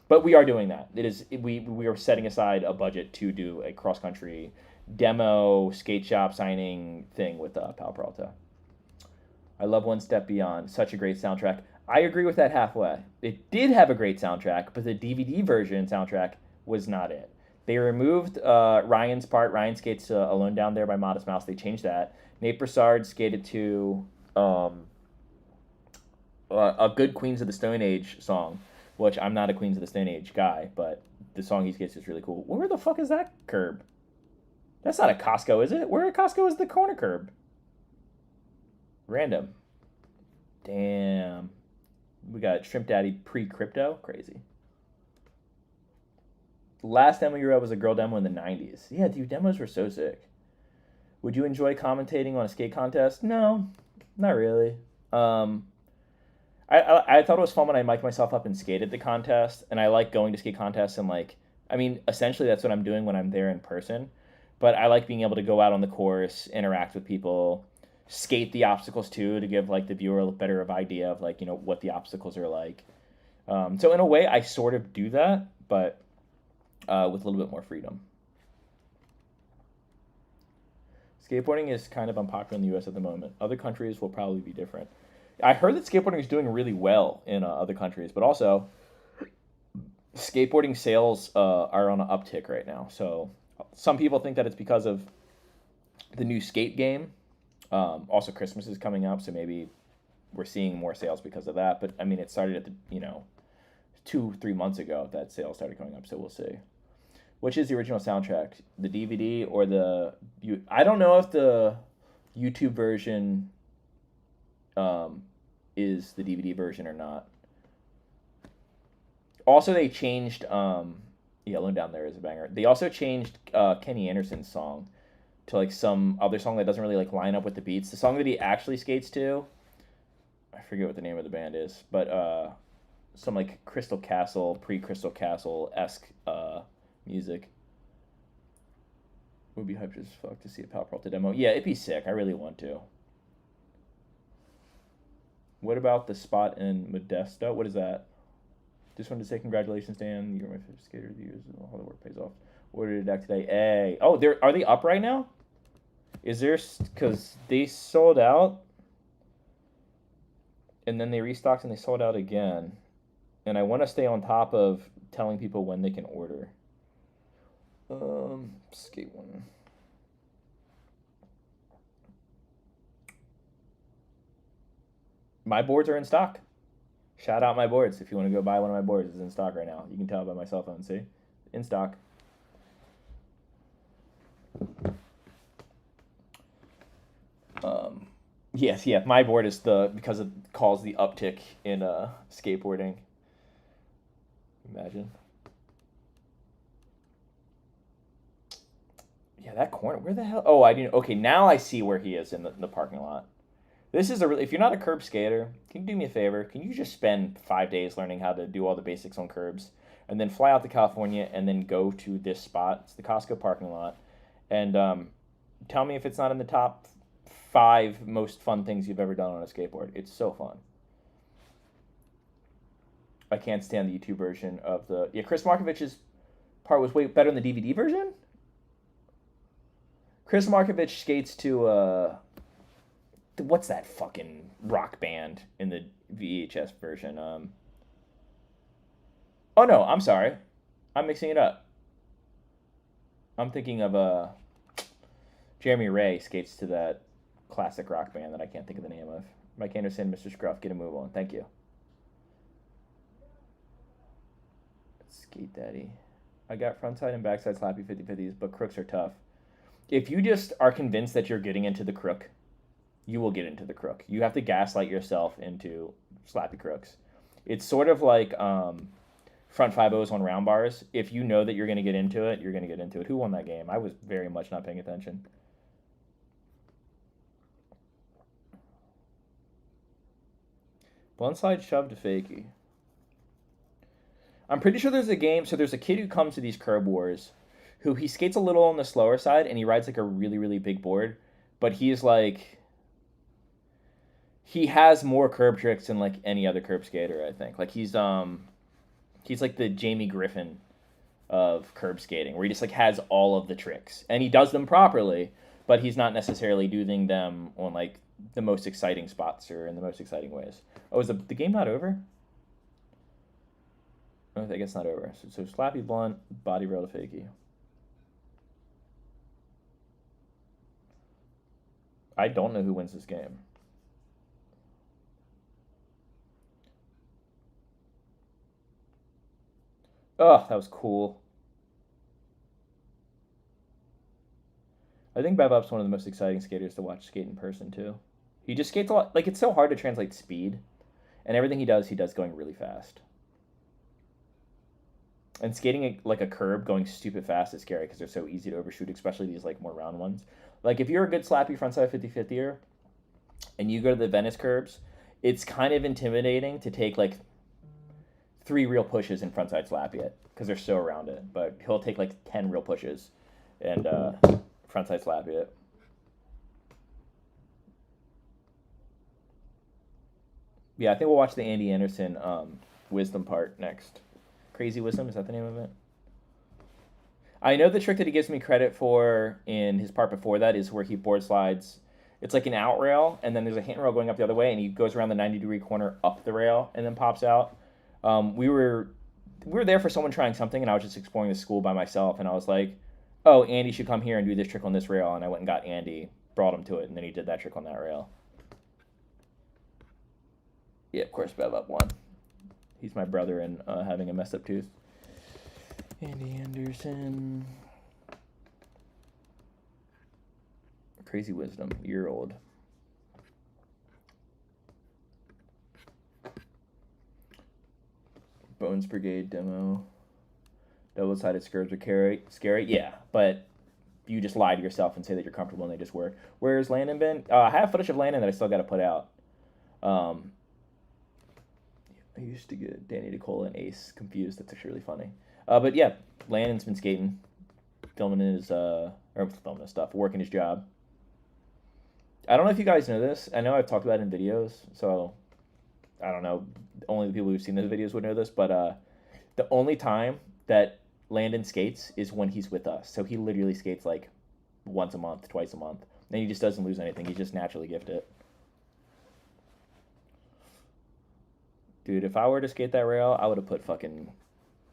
But we are doing that. We are setting aside a budget to do a cross-country demo skate shop signing thing with Pal Peralta. I love One Step Beyond. Such a great soundtrack. I agree with that halfway. It did have a great soundtrack, but the DVD version soundtrack was not it. They removed Ryan's part. Ryan skates Alone Down There by Modest Mouse. They changed that. Nate Broussard skated to a good Queens of the Stone Age song, which I'm not a Queens of the Stone Age guy, but the song he skates is really cool. Where the fuck is that curb? That's not a Costco, is it? Where at Costco is the corner curb? Random. Damn. We got Shrimp Daddy pre-crypto. Crazy. The last demo you wrote was a girl demo in the 90s. Yeah, dude, demos were so sick. Would you enjoy commentating on a skate contest? No, not really. I thought it was fun when I mic'd myself up and skated the contest, and I like going to skate contests and like, I mean, essentially that's what I'm doing when I'm there in person. But I like being able to go out on the course, interact with people, skate the obstacles too, to give like the viewer a better of idea of like, you know, what the obstacles are like. So in a way, I sort of do that, but with a little bit more freedom. Skateboarding is kind of unpopular in the U.S. at the moment. Other countries will probably be different. I heard that skateboarding is doing really well in other countries, but also skateboarding sales are on an uptick right now. So some people think that it's because of the new skate game. Also, Christmas is coming up, so maybe we're seeing more sales because of that. But I mean, it started at the 2-3 months ago that sales started going up. So we'll see. Which is the original soundtrack, the DVD or the? I don't know if the YouTube version is the DVD version or not. Also, they changed. Yeah, Alone Down There is a banger. They also changed Kenny Anderson's song to like some other song that doesn't really like line up with the beats. The song that he actually skates to, I forget what the name of the band is, but some like Crystal Castle, pre-Crystal Castle-esque music. Would be hyped as fuck to see a Power Peralta demo. Yeah, it'd be sick. I really want to. What about the spot in Modesto? What is that? Just wanted to say congratulations, Dan. You're my favorite skater of the years. All the work pays off. Ordered it back today. Hey. Oh, are they up right now? Is there, because they sold out and then they restocked and they sold out again. And I want to stay on top of telling people when they can order. Skate one. My boards are in stock. Shout out my boards. If you want to go buy one of my boards, it's in stock right now. You can tell by my cell phone, see? In stock. Yes, yeah, my board is because it calls the uptick in skateboarding. Imagine. Yeah, that corner. Where the hell? Oh, I didn't. Okay, now I see where he is in the parking lot. This is if you're not a curb skater, can you do me a favor? Can you just spend 5 days learning how to do all the basics on curbs, and then fly out to California and then go to this spot? It's the Costco parking lot, and tell me if it's not in the top 5 most fun things you've ever done on a skateboard. It's so fun. I can't stand the YouTube version of the... Yeah, Chris Markovich's part was way better than the DVD version? Chris Markovich skates to... what's that fucking rock band in the VHS version? Oh, no, I'm sorry. I'm mixing it up. I'm thinking of... Jeremy Ray skates to that classic rock band that I can't think of the name of. Mike Anderson, Mr. Scruff, get a move on. Thank you. Skate Daddy. I got frontside and backside slappy 50-50s, but crooks are tough. If you just are convinced that you're getting into the crook, you will get into the crook. You have to gaslight yourself into slappy crooks. It's sort of like front 5-0s on round bars. If you know that you're going to get into it, you're going to get into it. Who won that game? I was very much not paying attention. Blindside shove to fakie. I'm pretty sure there's a game. So there's a kid who comes to these curb wars who he skates a little on the slower side and he rides like a really, really big board. But he's like... He has more curb tricks than like any other curb skater, I think. Like he's like the Jamie Griffin of curb skating, where he just like has all of the tricks. And he does them properly, but he's not necessarily doing them on like the most exciting spots or in the most exciting ways. Oh, is the game not over? Oh, I guess not over. So slappy blunt, body rail to fakie. I don't know who wins this game. Oh, that was cool. I think Bebop's one of the most exciting skaters to watch skate in person too. He just skates a lot. Like it's so hard to translate speed, and everything he does going really fast. And skating like a curb going stupid fast is scary because they're so easy to overshoot, especially these like more round ones. Like if you're a good slappy frontside 50-50er and you go to the Venice curbs, it's kind of intimidating to take like 3 real pushes and frontside slap it because they're so around it. But he'll take like 10 real pushes and frontside slap it. Yeah, I think we'll watch the Andy Anderson wisdom part next. Crazy Wisdom, is that the name of it? I know the trick that he gives me credit for in his part before that is where he board slides. It's like an out rail, and then there's a hit and rail going up the other way, and he goes around the 90-degree corner up the rail and then pops out. We were there for someone trying something, and I was just exploring the school by myself, and I was like, oh, Andy should come here and do this trick on this rail, and I went and got Andy, brought him to it, and then he did that trick on that rail. Yeah, of course, Bebop won. He's my brother and having a messed up tooth. Andy Anderson. Crazy Wisdom, year old. Bones Brigade demo. Double-sided skirts are scary. Yeah, but you just lie to yourself and say that you're comfortable and they just work. Where's Landon been? I have footage of Landon that I still got to put out. I used to get Danny DeCola and Ace confused. That's actually really funny. But yeah, Landon's been skating, filming his stuff, working his job. I don't know if you guys know this. I know I've talked about it in videos, so I don't know. Only the people who've seen those videos would know this, but the only time that Landon skates is when he's with us. So he literally skates like once a month, twice a month. And he just doesn't lose anything. He's just naturally gifted. Dude, if I were to skate that rail, I would have put fucking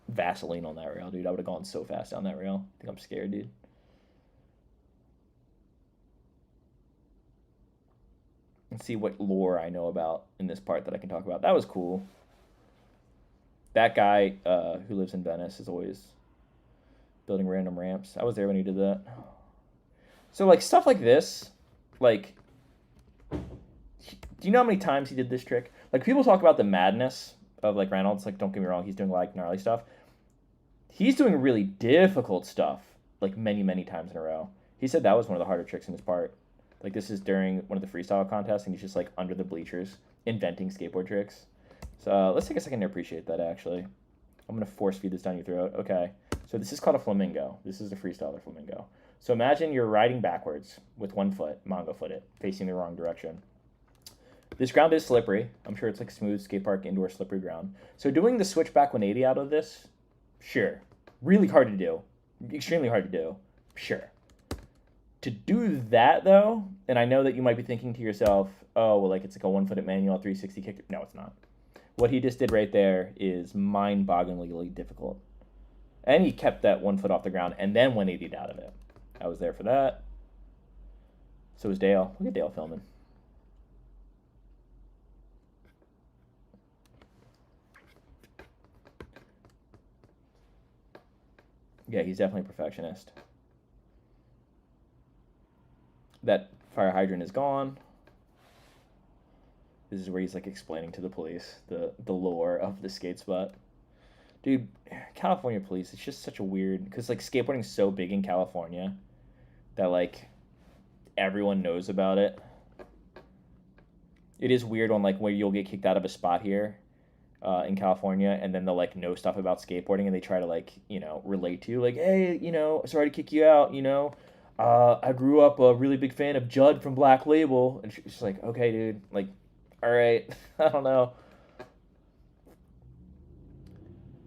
Vaseline on that rail, dude. I would have gone so fast down that rail. I think I'm scared, dude. Let's see what lore I know about in this part that I can talk about. That was cool. That guy who lives in Venice is always building random ramps. I was there when he did that. So, like, stuff like this, like, do you know how many times he did this trick? Like, people talk about the madness of, like, Reynolds. Like, don't get me wrong, he's doing, like, gnarly stuff. He's doing really difficult stuff, like, many, many times in a row. He said that was one of the harder tricks in his part. Like, this is during one of the freestyle contests, and he's just, like, under the bleachers inventing skateboard tricks. So let's take a second to appreciate that, actually. I'm going to force feed this down your throat. Okay. So this is called a flamingo. This is a freestyler flamingo. So imagine you're riding backwards with one foot, Mongo foot it, facing the wrong direction. This ground is slippery. I'm sure it's like smooth skate park indoor slippery ground. So doing the switchback 180 out of this, sure. Really hard to do. Extremely hard to do. Sure. To do that, though, and I know that you might be thinking to yourself, oh, well, like, it's like a one-footed manual 360 kick. No, it's not. What he just did right there is mind-bogglingly difficult. And he kept that 1 foot off the ground and then 180'd out of it. I was there for that. So was Dale. Look at Dale filming. Yeah, he's definitely a perfectionist. That fire hydrant is gone. This is where he's like explaining to the police the lore of the skate spot. Dude, California police, it's just such a weird, because like skateboarding's so big in California that like everyone knows about it. It is weird on like where you'll get kicked out of a spot here in California, and then they'll like know stuff about skateboarding and they try to like, you know, relate to you, like, hey, you know, sorry to kick you out, you know. I grew up a really big fan of Judd from Black Label. And she's like, okay, dude, like, all right, I don't know.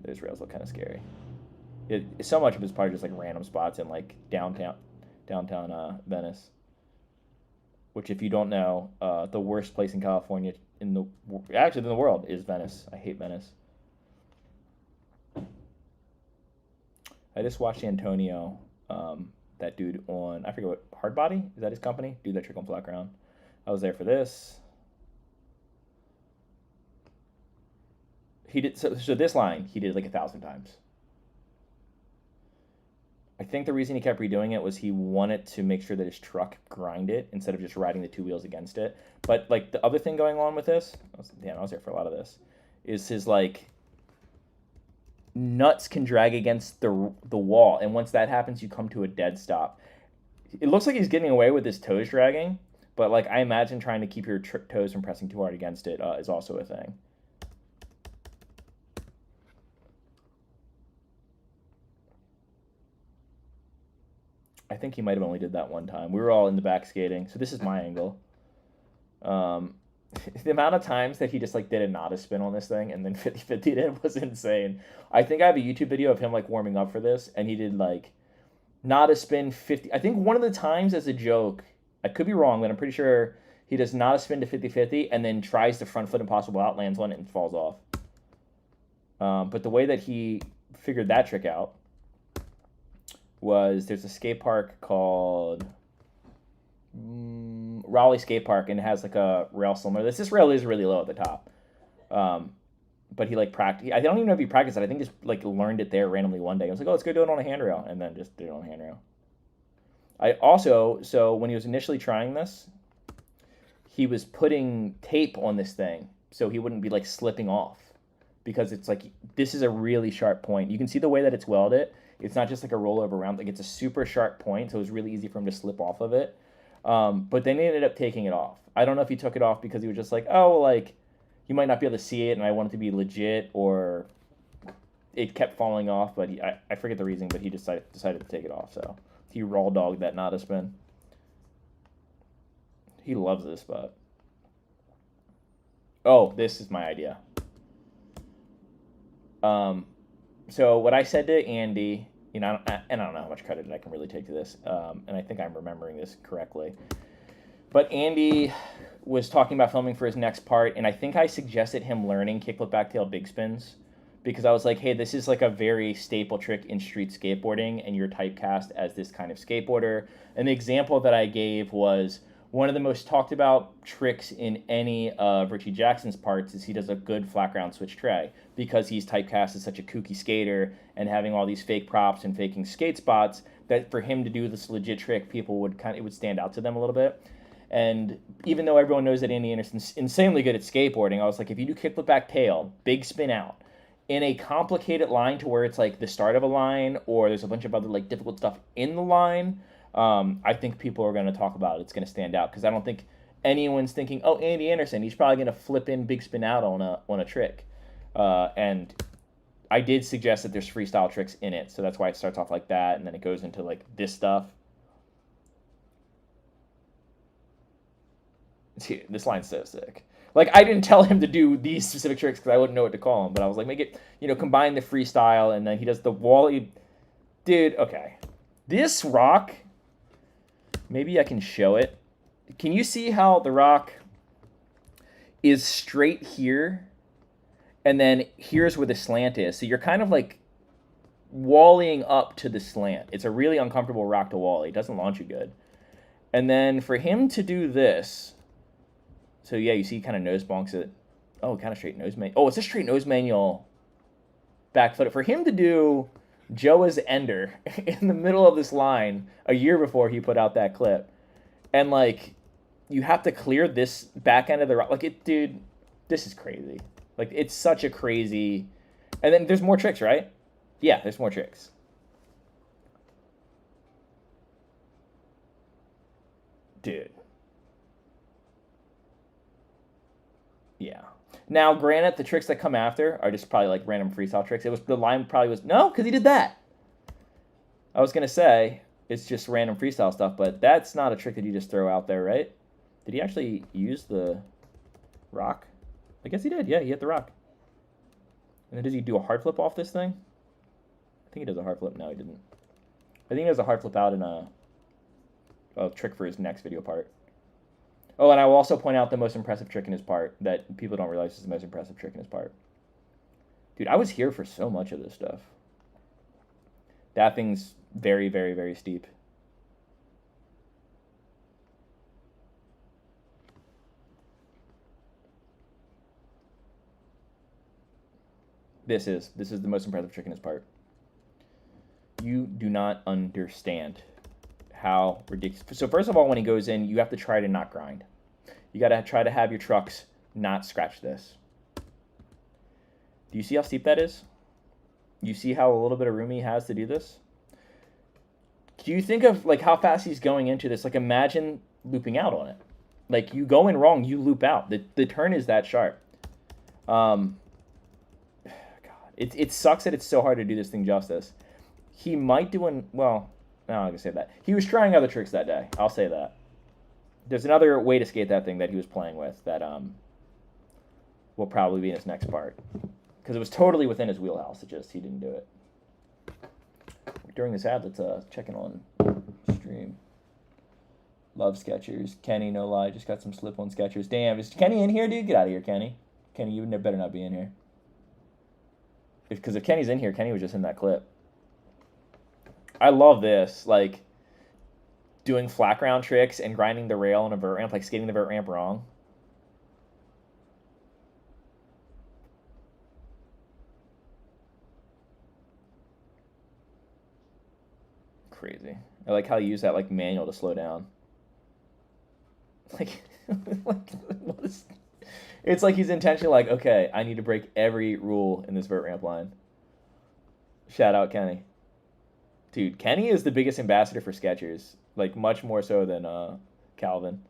Those rails look kind of scary. So much of it's probably just like random spots in like downtown Venice. Which, if you don't know, the worst place in California in the world is Venice. I hate Venice. I just watched Antonio that dude on, I forget what, Hard Body? Is that his company? Do that trick on flat ground. I was there for this. He did, so this line, he did like 1,000 times. I think the reason he kept redoing it was he wanted to make sure that his truck grind it instead of just riding the two wheels against it. But like the other thing going on with this, I was there for a lot of this, is his like nuts can drag against the wall, and once that happens, you come to a dead stop. It looks like he's getting away with his toes dragging, but like I imagine trying to keep your toes from pressing too hard against it is also a thing. I think he might have only did that one time. We were all in the back skating, so this is my angle. The amount of times that he just like did a nada spin on this thing and then 50-50'd it was insane. I think I have a YouTube video of him like warming up for this, and he did like nada spin 50. I think one of the times as a joke, I could be wrong, but I'm pretty sure he does nada spin to 50-50 and then tries the front flip impossible out, lands on it, and falls off. But the way that he figured that trick out was there's a skate park called Raleigh Skate Park, and it has like a rail similar. This rail is really low at the top, but he like practiced. I don't even know if he practiced it. I think just like learned it there randomly one day. I was like, oh, let's go do it on a handrail, and then just did it on a handrail. I also, so when he was initially trying this, he was putting tape on this thing so he wouldn't be like slipping off, because it's like this is a really sharp point. You can see the way that it's welded. It's not just like a rollover round. Like it's a super sharp point, so it was really easy for him to slip off of it. But then he ended up taking it off. I don't know if he took it off because he was just like, oh, well, like, you might not be able to see it, and I want it to be legit, or it kept falling off. But I forget the reason, but he decided to take it off. So he raw dogged that nada spin. He loves this spot. Oh, this is my idea. So what I said to Andy, you know, and I don't know how much credit I can really take to this, and I think I'm remembering this correctly. But Andy was talking about filming for his next part, and I think I suggested him learning kickflip backtail big spins, because I was like, hey, this is like a very staple trick in street skateboarding, and you're typecast as this kind of skateboarder. And the example that I gave was one of the most talked about tricks in any of Richie Jackson's parts is he does a good flat ground switch tray, because he's typecast as such a kooky skater and having all these fake props and faking skate spots, that for him to do this legit trick, people would it would stand out to them a little bit. And even though everyone knows that Andy Anderson's insanely good at skateboarding, I was like, if you do kickflip back tail, big spin out, in a complicated line to where it's like the start of a line, or there's a bunch of other like difficult stuff in the line, I think people are going to talk about it. It's going to stand out, because I don't think anyone's thinking, oh, Andy Anderson, he's probably going to flip in big spin out on a trick. And I did suggest that there's freestyle tricks in it, so that's why it starts off like that, and then it goes into like this stuff. Dude, this line's so sick. Like, I didn't tell him to do these specific tricks because I wouldn't know what to call them, but I was like, make it, combine the freestyle, and then he does the wally. Dude, okay. This rock, maybe I can show it. Can you see how the rock is straight here, and then here's where the slant is? So you're kind of like wallying up to the slant. It's a really uncomfortable rock to wally. It doesn't launch you good. And then for him to do this, so yeah, you see he kind of nose bonks it. Oh, kind of straight nose manual. Oh, it's a straight nose manual back foot. For him to do Joe's Ender in the middle of this line a year before he put out that clip, and like you have to clear this back end of the rock. Like, dude, this is crazy. Like, it's such a crazy. And then there's more tricks, right? Yeah, there's more tricks. Dude. Yeah. Now, granted, the tricks that come after are just probably like random freestyle tricks. The line probably was, no, because he did that. I was going to say, it's just random freestyle stuff, but that's not a trick that you just throw out there, right? Did he actually use the rock? I guess he did. Yeah, he hit the rock. And then does he do a hard flip off this thing? I think he does a hard flip. No, he didn't. I think he does a hard flip out in a trick for his next video part. Oh, and I will also point out the most impressive trick in his part that people don't realize is the most impressive trick in his part. Dude, I was here for so much of this stuff. That thing's very, very, very steep. This is the most impressive trick in his part. You do not understand how ridiculous. So first of all, when he goes in, you have to try to not grind. You got to try to have your trucks not scratch this. Do you see how steep that is? You see how a little bit of room he has to do this? Do you think of like how fast he's going into this? Like imagine looping out on it. Like you go in wrong, you loop out. The turn is that sharp. God, it sucks that it's so hard to do this thing justice. He might do an well. No, I'm gonna say that he was trying other tricks that day. I'll say that. There's another way to skate that thing that he was playing with that will probably be in his next part because it was totally within his wheelhouse. It just he didn't do it. During this ad, let's check in on stream. Love Skechers. Kenny, no lie, just got some slip-on Skechers. Damn, is Kenny in here, dude? Get out of here, Kenny. Kenny, you better not be in here. Because if Kenny's in here, Kenny was just in that clip. I love this, like, doing flat ground tricks and grinding the rail on a vert ramp, like skating the vert ramp wrong. Crazy. I like how you use that, like, manual to slow down. Like, what is... It's like he's intentionally like, okay, I need to break every rule in this vert ramp line. Shout out Kenny. Dude, Kenny is the biggest ambassador for Skechers. Like, much more so than Calvin.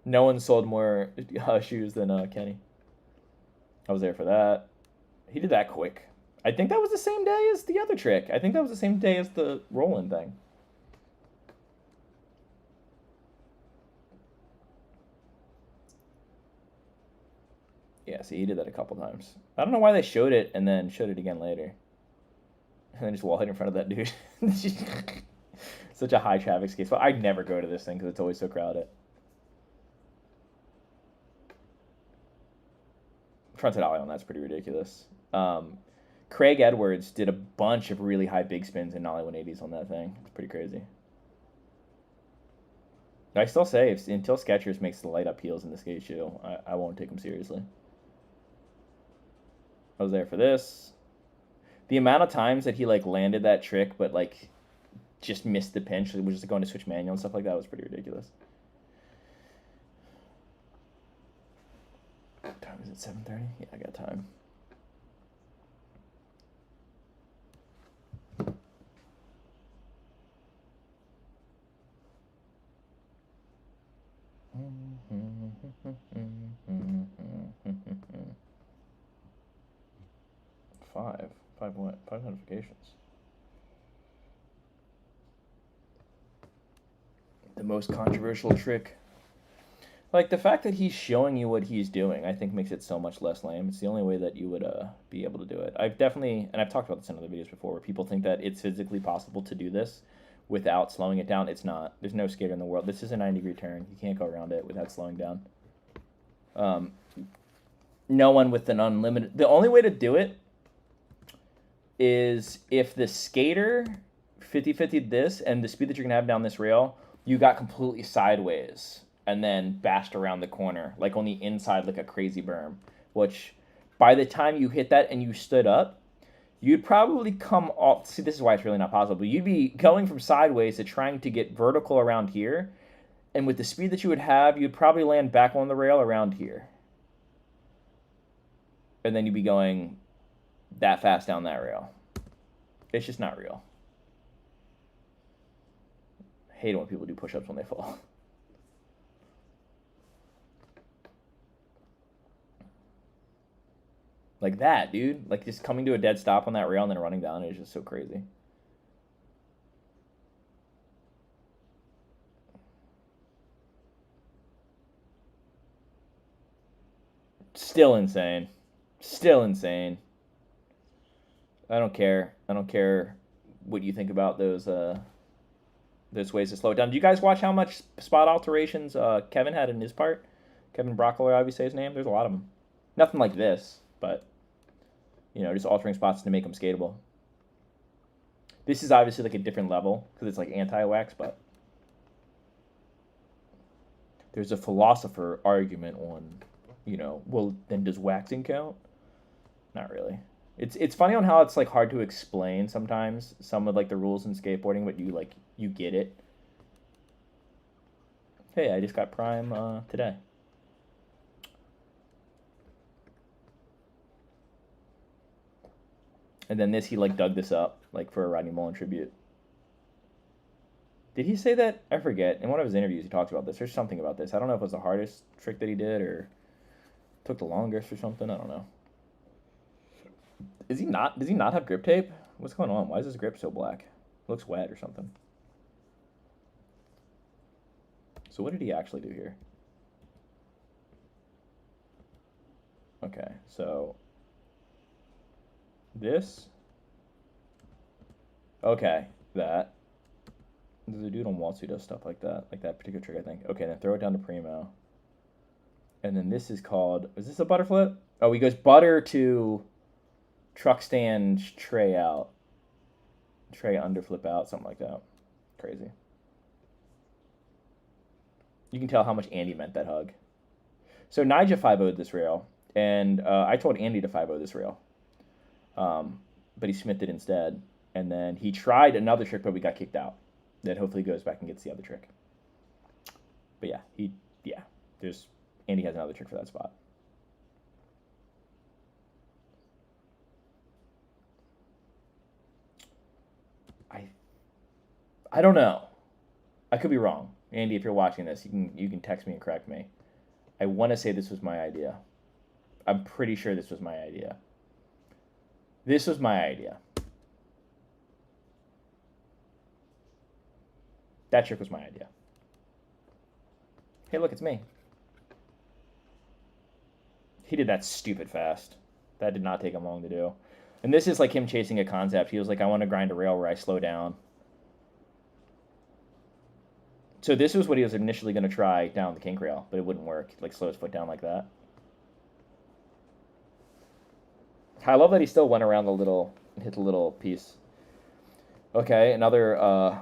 No one sold more shoes than Kenny. I was there for that. He did that quick. I think that was the same day as the other trick. I think that was the same day as the Roland thing. Yeah, see, he did that a couple times. I don't know why they showed it and then showed it again later. And then just wall hit in front of that dude. Such a high traffic skate spot. I'd never go to this thing because it's always so crowded. Fronted ollie on that's pretty ridiculous. Craig Edwards did a bunch of really high big spins and nollie 180s on that thing. It's pretty crazy. I still say, until Skechers makes the light up heels in the skate shoe, I won't take them seriously. I was there for this. The amount of times that he like landed that trick, but like just missed the pinch, was just going to switch manual and stuff like that was pretty ridiculous. What time is it? 7:30? Yeah, I got time. Five what? 5 notifications. The most controversial trick. Like, the fact that he's showing you what he's doing, I think makes it so much less lame. It's the only way that you would be able to do it. I've definitely, and I've talked about this in other videos before, where people think that it's physically possible to do this without slowing it down. It's not. There's no skater in the world. This is a 90-degree turn. You can't go around it without slowing down. No one with an unlimited... The only way to do it is if the skater 50-50'd this and the speed that you're going to have down this rail, you got completely sideways and then bashed around the corner, like on the inside like a crazy berm, which by the time you hit that and you stood up, you'd probably come off... See, this is why it's really not possible. You'd be going from sideways to trying to get vertical around here, and with the speed that you would have, you'd probably land back on the rail around here. And then you'd be going that fast down that rail. It's just not real. I hate it when people do push-ups when they fall. Like that, dude. Like just coming to a dead stop on that rail and then running down it is just so crazy. Still insane. Still insane. I don't care. I don't care what you think about those ways to slow it down. Do you guys watch how much spot alterations Kevin had in his part? Kevin Brockler, obviously his name. There's a lot of them. Nothing like this, but you know, just altering spots to make them skatable. This is obviously like a different level because it's like anti-wax, but there's a philosopher argument on, you know, well, then does waxing count? Not really. It's funny on how it's like hard to explain sometimes some of like the rules in skateboarding, but you get it. Hey, I just got Prime today. And then this, he like dug this up like for a Rodney Mullen tribute. Did he say that? I forget. In one of his interviews, he talks about this. There's something about this. I don't know if it was the hardest trick that he did or took the longest or something. I don't know. Is he not? Does he not have grip tape? What's going on? Why is his grip so black? It looks wet or something. So what did he actually do here? Okay, so this. Okay, that. There's a dude on Waltz who does stuff like that particular trick, I think. Okay, then throw it down to Primo. And then this is called, is this a butter flip? Oh, he goes butter to truck stand tray out. Tray under flip out, something like that. Crazy. You can tell how much Andy meant that hug. So Nigel 5-0'd this rail, and I told Andy to 5-0 this rail. But he Smithed it instead. And then he tried another trick, but we got kicked out. Then hopefully goes back and gets the other trick. But yeah, there's Andy has another trick for that spot. I don't know. I could be wrong. Andy, if you're watching this, you can text me and correct me. I want to say this was my idea. I'm pretty sure this was my idea. This was my idea. That trick was my idea. Hey, look, it's me. He did that stupid fast. That did not take him long to do. And this is like him chasing a concept. He was like, I want to grind a rail where I slow down. So this was what he was initially going to try down the kink rail, but it wouldn't work. Like slow his foot down like that. I love that he still went around hit the little piece. Okay, another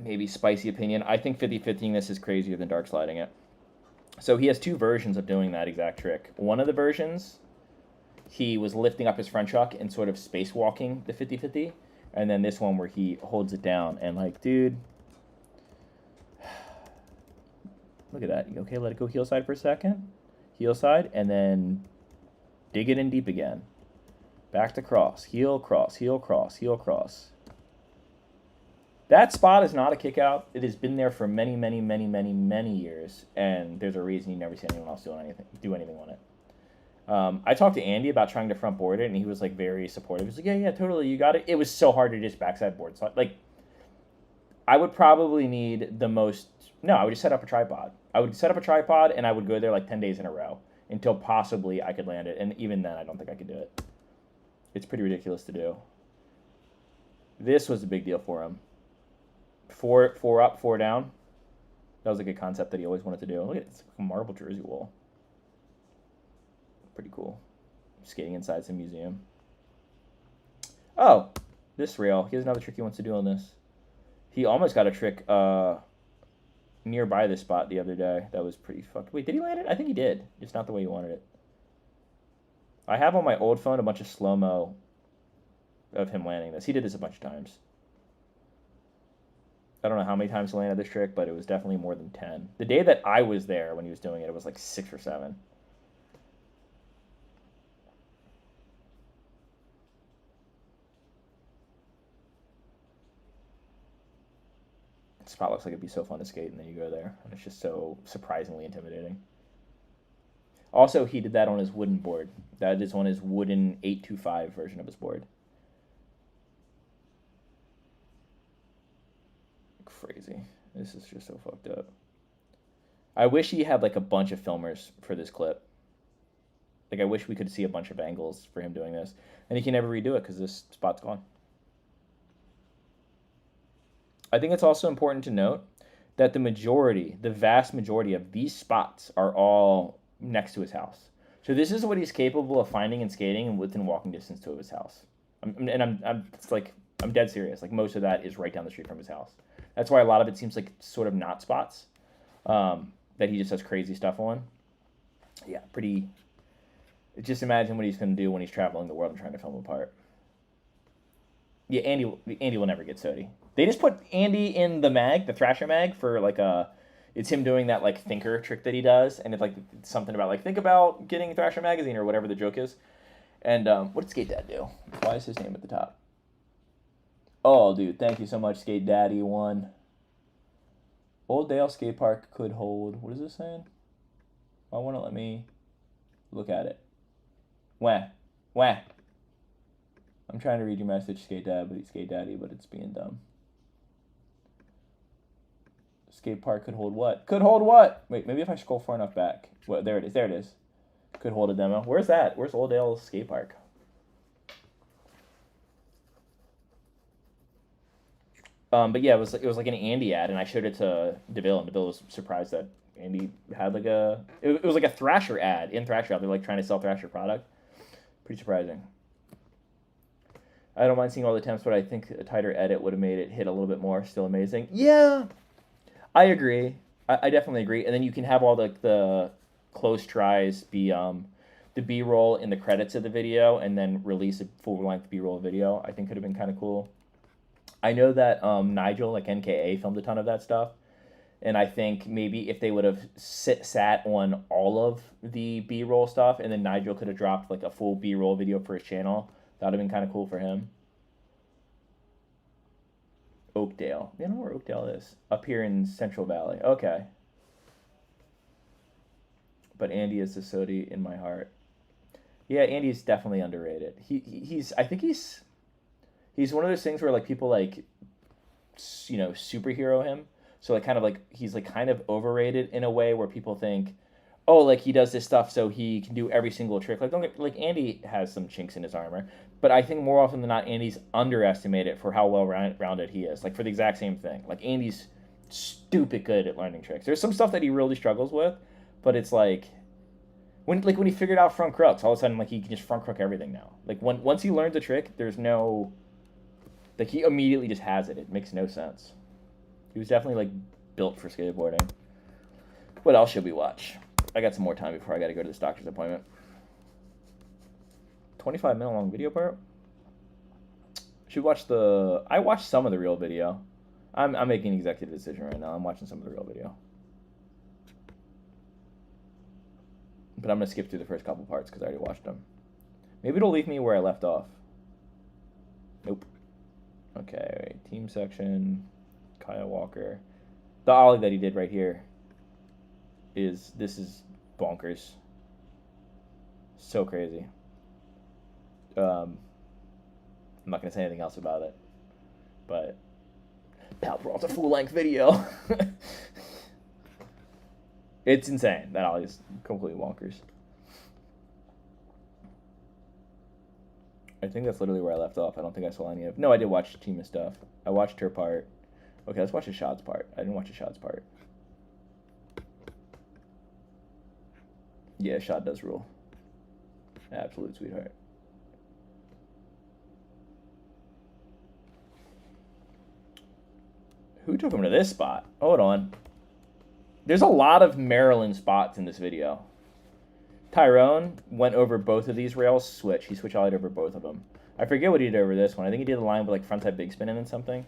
maybe spicy opinion. I think 50-50ing this is crazier than dark sliding it. So he has two versions of doing that exact trick. One of the versions, he was lifting up his front chuck and sort of spacewalking the 50-50. And then this one where he holds it down and like, dude, look at that. Okay, let it go heel side for a second. Heel side, and then dig it in deep again. Back to cross. Heel, cross, heel, cross, heel, cross. That spot is not a kick out. It has been there for many, many, many, many, many years, and there's a reason you never see anyone else do anything on it. I talked to Andy about trying to front board it, and he was like very supportive. He was like, yeah, totally, you got it. It was so hard to just backside board. So like, I would probably need the most. No, I would just set up a tripod. I would set up a tripod, and I would go there like 10 days in a row until possibly I could land it. And even then, I don't think I could do it. It's pretty ridiculous to do. This was a big deal for him. Four up, four down. That was a good concept that he always wanted to do. Look at it, it's like a marble jersey wool. Pretty cool. Skating inside some museum. Oh, this rail. He has another trick he wants to do on this. He almost got a trick nearby this spot the other day. That was pretty fucked. Wait, did he land it? I think he did. It's not the way he wanted it. I have on my old phone a bunch of slow-mo of him landing this. He did this a bunch of times. I don't know how many times he landed this trick, but it was definitely more than 10. The day that I was there when he was doing it, it was like 6 or 7. This spot looks like it'd be so fun to skate, and then you go there, and it's just so surprisingly intimidating. Also, he did that on his wooden board. That is on his wooden 825 version of his board. Crazy. This is just so fucked up. I wish he had like a bunch of filmers for this clip. Like I wish we could see a bunch of angles for him doing this. And he can never redo it because this spot's gone. I think it's also important to note that the vast majority of these spots are all next to his house. So this is what he's capable of finding and skating and within walking distance to his house. I'm dead serious. Like most of that is right down the street from his house. That's why a lot of it seems like sort of not spots that he just has crazy stuff on. Yeah, pretty. Just imagine what he's going to do when he's traveling the world and trying to film a part. Yeah, Andy will never get SOTY. They just put Andy in the mag, the Thrasher mag, for like a. It's him doing that like thinker trick that he does, and it's like something about like think about getting Thrasher magazine or whatever the joke is. And what did Skate Dad do? Why is his name at the top? Oh, dude, thank you so much, Skate Daddy 1. Old Dale Skate Park could hold. What is this saying? Why won't it let me look at it? Wah. I'm trying to read your message, Skate Daddy, but it's being dumb. Skate Park could hold what? Could hold what? Wait, maybe if I scroll far enough back. Well, there it is. There it is. Could hold a demo. Where's that? Where's Old Dale Skate Park? But yeah, it was like an Andy ad, and I showed it to DeVille, and DeVille was surprised that Andy had like a. It was like a Thrasher ad in Thrasher. They're like trying to sell Thrasher product. Pretty surprising. I don't mind seeing all the attempts, but I think a tighter edit would have made it hit a little bit more. Still amazing. Yeah, I agree. I definitely agree. And then you can have all the close tries be the B-roll in the credits of the video, and then release a full-length B-roll video. I think could have been kind of cool. I know that Nigel, like NKA, filmed a ton of that stuff. And I think maybe if they would have sat on all of the B-roll stuff, and then Nigel could have dropped like a full B-roll video for his channel, that would have been kind of cool for him. Oakdale. You know where Oakdale is? Up here in Central Valley. Okay. But Andy is the SOTY in my heart. Yeah, Andy's definitely underrated. I think he's one of those things where like people like, you know, superhero him. So like kind of like he's like kind of overrated in a way where people think, oh, like he does this stuff so he can do every single trick. Like Andy has some chinks in his armor, but I think more often than not Andy's underestimated for how well rounded he is. Like for the exact same thing. Like Andy's stupid good at learning tricks. There's some stuff that he really struggles with, but it's like when he figured out front crooks, all of a sudden like he can just front crook everything now. Like once he learns a trick, there's no like he immediately just has it. It makes no sense. He was definitely like built for skateboarding. What else should we watch? I got some more time before I got to go to this doctor's appointment. 25-minute long video part. Should watch the. I watched some of the real video. I'm making an executive decision right now. I'm watching some of the real video. But I'm gonna skip through the first couple parts because I already watched them. Maybe it'll leave me where I left off. Nope. Okay, team section. Kyle Walker. The ollie that he did right here is bonkers. So crazy. I'm not gonna say anything else about it, but Pal brought a full-length video. It's insane. That ollie is completely bonkers. I think that's literally where I left off. I don't think I saw any of. No, I did watch Team stuff. I watched her part. Okay, let's watch the shots part. I didn't watch the shots part. Yeah, shot does rule. Absolute sweetheart. Who took him to this spot? Hold on. There's a lot of Maryland spots in this video. Tyrone went over both of these rails. He switch ollied over both of them. I forget what he did over this one. I think he did the line with like frontside big spin and something.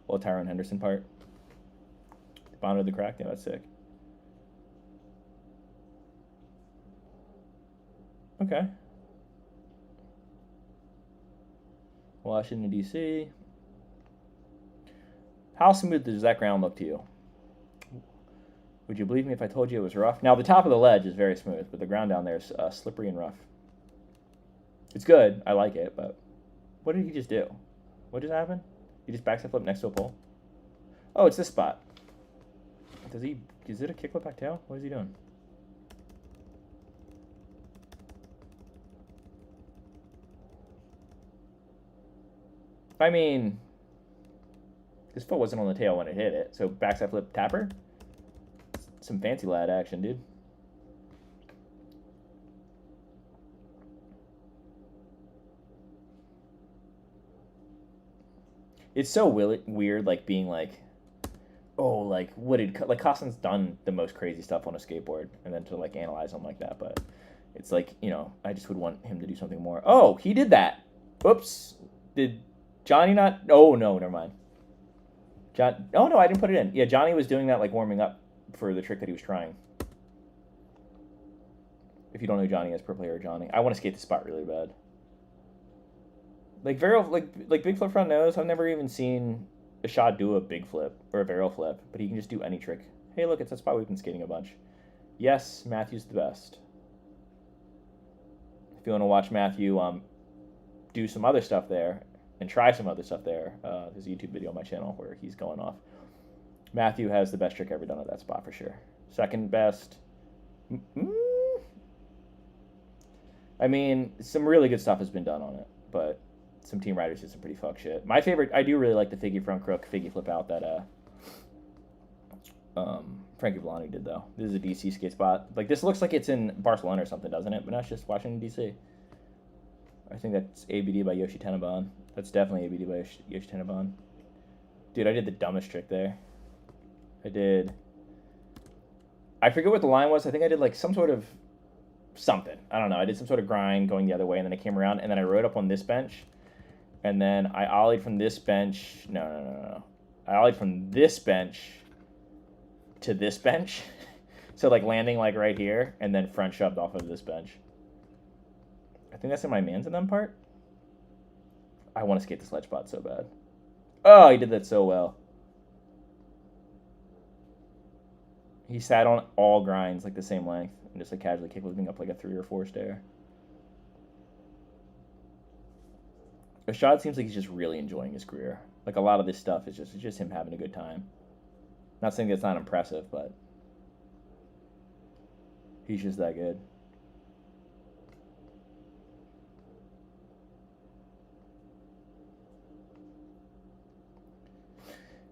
Well, Tyrone Henderson part. Bottom of the crack. Yeah, that's sick. Okay. Washington, D.C. How smooth does that ground look to you? Would you believe me if I told you it was rough? Now, the top of the ledge is very smooth, but the ground down there is slippery and rough. It's good. I like it, but what did he just do? What just happened? He just backside flip next to a pole? Oh, it's this spot. Is it a kickflip back tail? What is he doing? I mean, his foot wasn't on the tail when it hit it, so backside flip tapper? Some fancy lad action, dude. It's so weird, like, being like, oh, like, what did... Like, Costin's done the most crazy stuff on a skateboard, and then to, like, analyze him like that, but It's like, you know, I just would want him to do something more. Oh, he did that. Oops. Did Johnny not? Oh, no, never mind. Oh, no, I didn't put it in. Yeah, Johnny was doing that, like, warming up for the trick that he was trying. If you don't know Johnny as pro player Johnny. I want to skate the spot really bad. Like, like big flip front nose, I've never even seen Ashad do a big flip or a barrel flip, but he can just do any trick. Hey, look, it's that spot we've been skating a bunch. Yes, Matthew's the best. If you want to watch Matthew do some other stuff there and try some other stuff there, there's a YouTube video on my channel where he's going off. Matthew has the best trick ever done at that spot for sure. Second best. I mean, some really good stuff has been done on it, but some team riders did some pretty fuck shit. My favorite, I do really like the figgy front crook, figgy flip out that Frankie Villani did though. This is a DC skate spot. Like this looks like it's in Barcelona or something, doesn't it? But that's just Washington DC. I think that's ABD by Yoshi Tenenbaum. That's definitely ABD by Yoshi Tenenbaum. Dude, I did the dumbest trick there. I forget what the line was. I think I did like some sort of something. I don't know. I did some sort of grind going the other way, and then I came around, and then I rode up on this bench, and then I ollied from this bench. No. I ollied from this bench to this bench. So like landing like right here, and then front shoved off of this bench. I think that's in my mans in them part. I want to skate the sledge spot so bad. Oh, he did that so well. He sat on all grinds like the same length and just like casually kickflipping up like a 3 or 4 stair. Ashad seems like he's just really enjoying his career. Like a lot of this stuff is just him having a good time. Not saying that's not impressive, but he's just that good.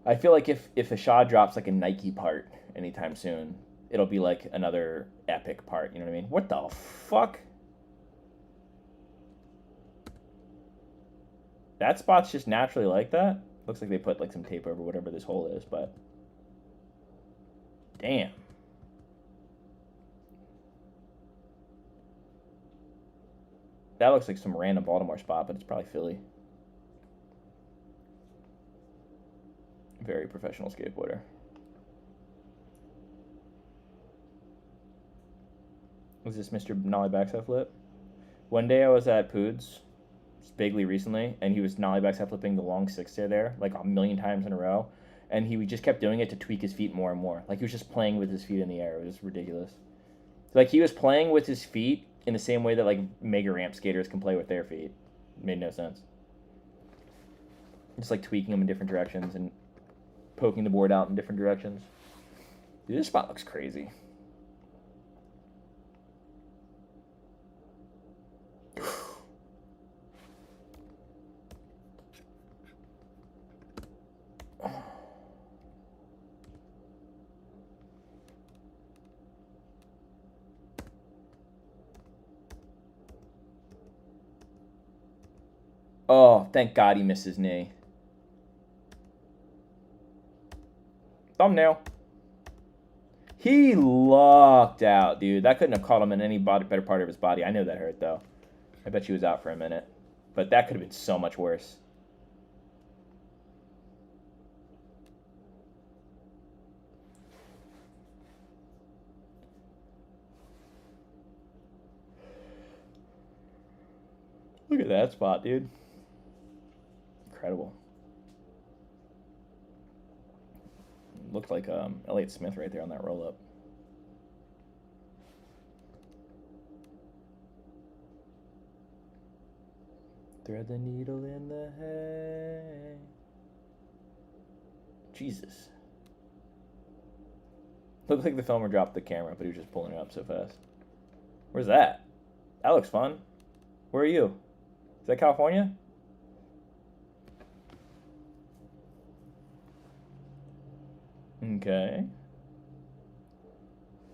I feel like if Ashad drops like a Nike part anytime soon, it'll be like another epic part. You know what I mean? What the fuck? That spot's just naturally like that. Looks like they put like some tape over whatever this hole is, but damn. That looks like some random Baltimore spot, but it's probably Philly. Very professional skateboarder. Was this Mr. Nollie backside flip? One day I was at Poods, Bigley recently, and he was Nollie backside flipping the long 6-stair there, like a million times in a row. And he just kept doing it to tweak his feet more and more. Like he was just playing with his feet in the air. It was ridiculous. Like he was playing with his feet in the same way that like mega ramp skaters can play with their feet. It made no sense. Just like tweaking them in different directions and poking the board out in different directions. Dude, this spot looks crazy. Oh, thank God he missed his knee. Thumbnail. He lucked out, dude. That couldn't have caught him in any better part of his body. I know that hurt, though. I bet she was out for a minute. But that could have been so much worse. Look at that spot, dude. Incredible. Looked like Elliott Smith right there on that roll-up. Thread the needle in the hay. Jesus. Looked like the filmer dropped the camera, but he was just pulling it up so fast. Where's that? That looks fun. Where are you? Is that California? Okay.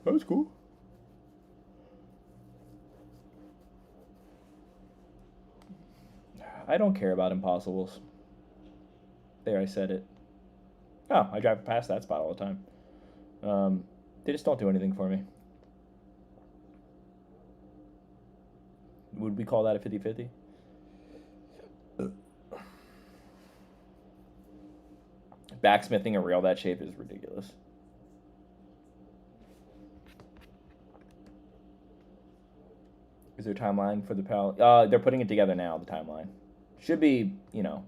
That was cool. I don't care about impossibles. There, I said it. Oh, I drive past that spot all the time. They just don't do anything for me. Would we call that a 50-50? Backsmithing a rail that shape is ridiculous. Is there a timeline for the PAL? They're putting it together now, the timeline. Should be, you know.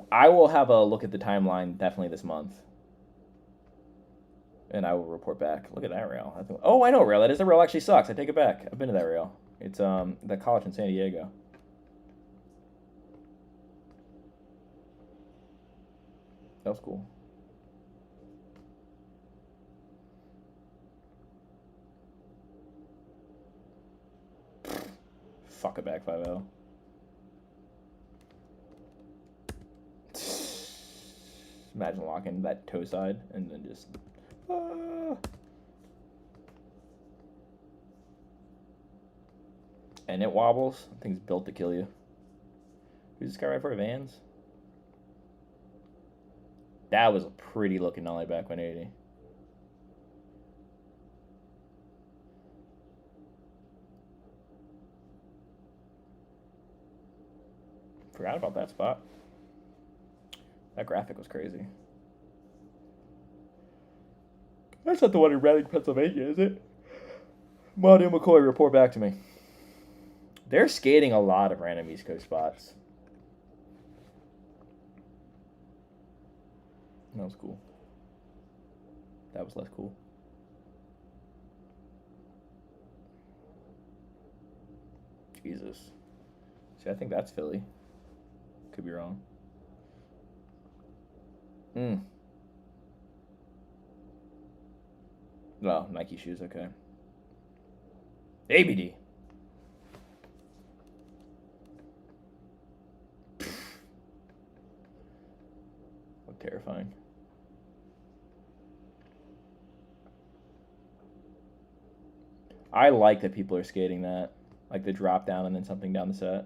I will have a look at the timeline definitely this month. And I will report back. Look at that rail. Oh, I know what rail that is. The rail actually sucks. I take it back. I've been to that rail. It's that college in San Diego. That was cool. Fuck it back 5-0. Imagine locking that toe side and then just. And it wobbles. That thing's built to kill you. Who's this guy right for? Vans? That was a pretty looking nollie back 180. Forgot about that spot. That graphic was crazy. That's not the one in Reading, Pennsylvania, is it? Monty McCoy, report back to me. They're skating a lot of random East Coast spots. That was cool. That was less cool. Jesus. See, I think that's Philly. Could be wrong. No, Nike shoes, okay. ABD. Look terrifying. I like that people are skating that. Like the drop down and then something down the set.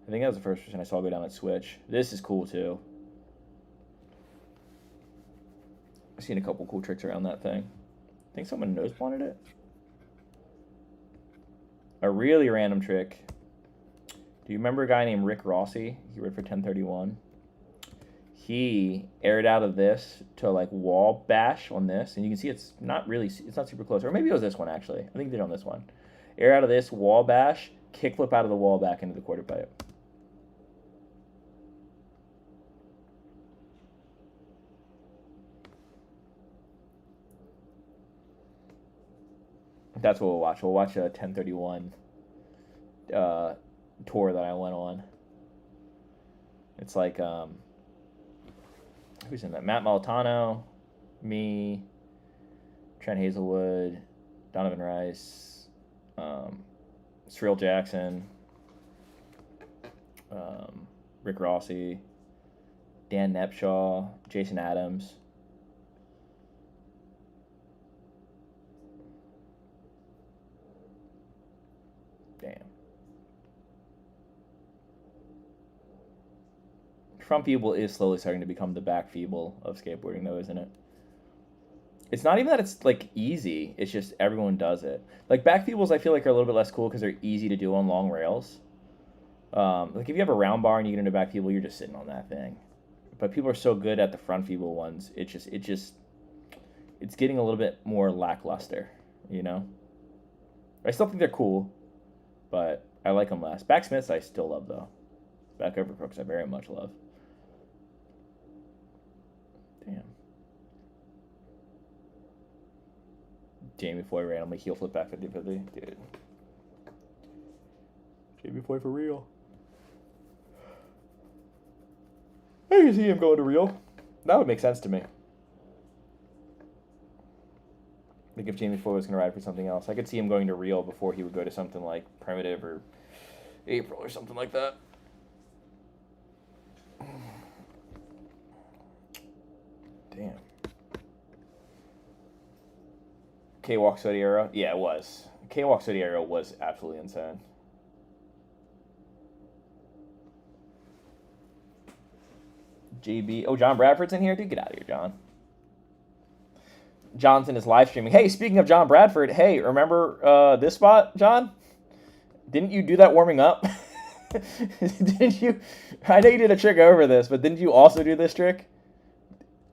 I think that was the first person I saw go down that switch. This is cool too. I've seen a couple cool tricks around that thing. I think someone nose blunted it. A really random trick. Do you remember a guy named Rick Rossi? He rode for 1031. He aired out of this to like wall bash on this, and you can see it's not super close. Or maybe it was this one actually. I think they did on this one. Air out of this, wall bash, kickflip out of the wall back into the quarter pipe. That's what we'll watch. We'll watch a 1031 tour that I went on. It's like, who's in that? Matt Molitano, me, Trent Hazelwood, Donovan Rice, Cyril Jackson, Rick Rossi, Dan Nepshaw, Jason Adams. Damn. Front feeble is slowly starting to become the back feeble of skateboarding, though, isn't it? It's not even that it's like easy. It's just everyone does it. Like back feebles, I feel like are a little bit less cool because they're easy to do on long rails. Like if you have a round bar and you get into back feeble, you're just sitting on that thing. But people are so good at the front feeble ones. It's getting a little bit more lackluster, you know. I still think they're cool, but I like them less. Backsmiths I still love though. Back overcrooks I very much love. Damn. Jamie Foy randomly heel flip back 50-50. Dude. Jamie Foy for real. I can see him going to real. That would make sense to me. Like if Jamie Foy was going to ride for something else, I could see him going to real before he would go to something like Primitive or April or something like that. Damn. K-Walk SOTY era? Yeah, it was. K-Walk SOTY era was absolutely insane. JB. Oh, John Bradford's in here? Dude, get out of here, John. Johnson is live streaming. Hey, speaking of John Bradford, hey, remember this spot, John? Didn't you do that warming up? Didn't you? I know you did a trick over this, but didn't you also do this trick?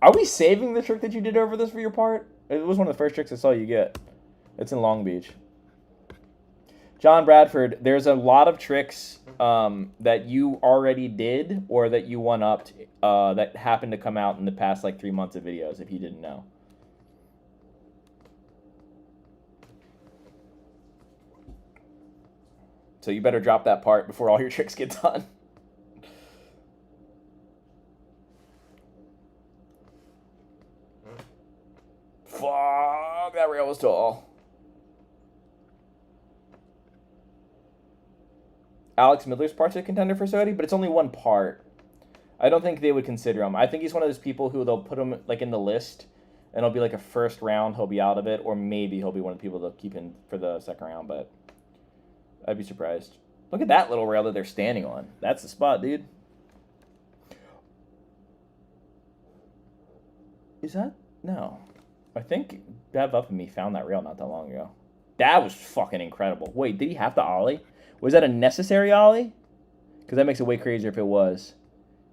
Are we saving the trick that you did over this for your part? It was one of the first tricks I saw you get. It's in Long Beach. John Bradford, there's a lot of tricks that you already did or that you one-upped that happened to come out in the past like 3 months of videos, if you didn't know. So you better drop that part before all your tricks get done. Fuck, that rail was tall. Alex Midler's part's a contender for SOTY, but it's only one part. I don't think they would consider him. I think he's one of those people who they'll put him like in the list, and it'll be like a first round, he'll be out of it, or maybe he'll be one of the people they'll keep in for the second round, but I'd be surprised. Look at that little rail that they're standing on. That's the spot, dude. Is that? No. I think Bev Up and Me found that rail not that long ago. That was fucking incredible. Wait, did he have to ollie? Was that a necessary ollie? Because that makes it way crazier if it was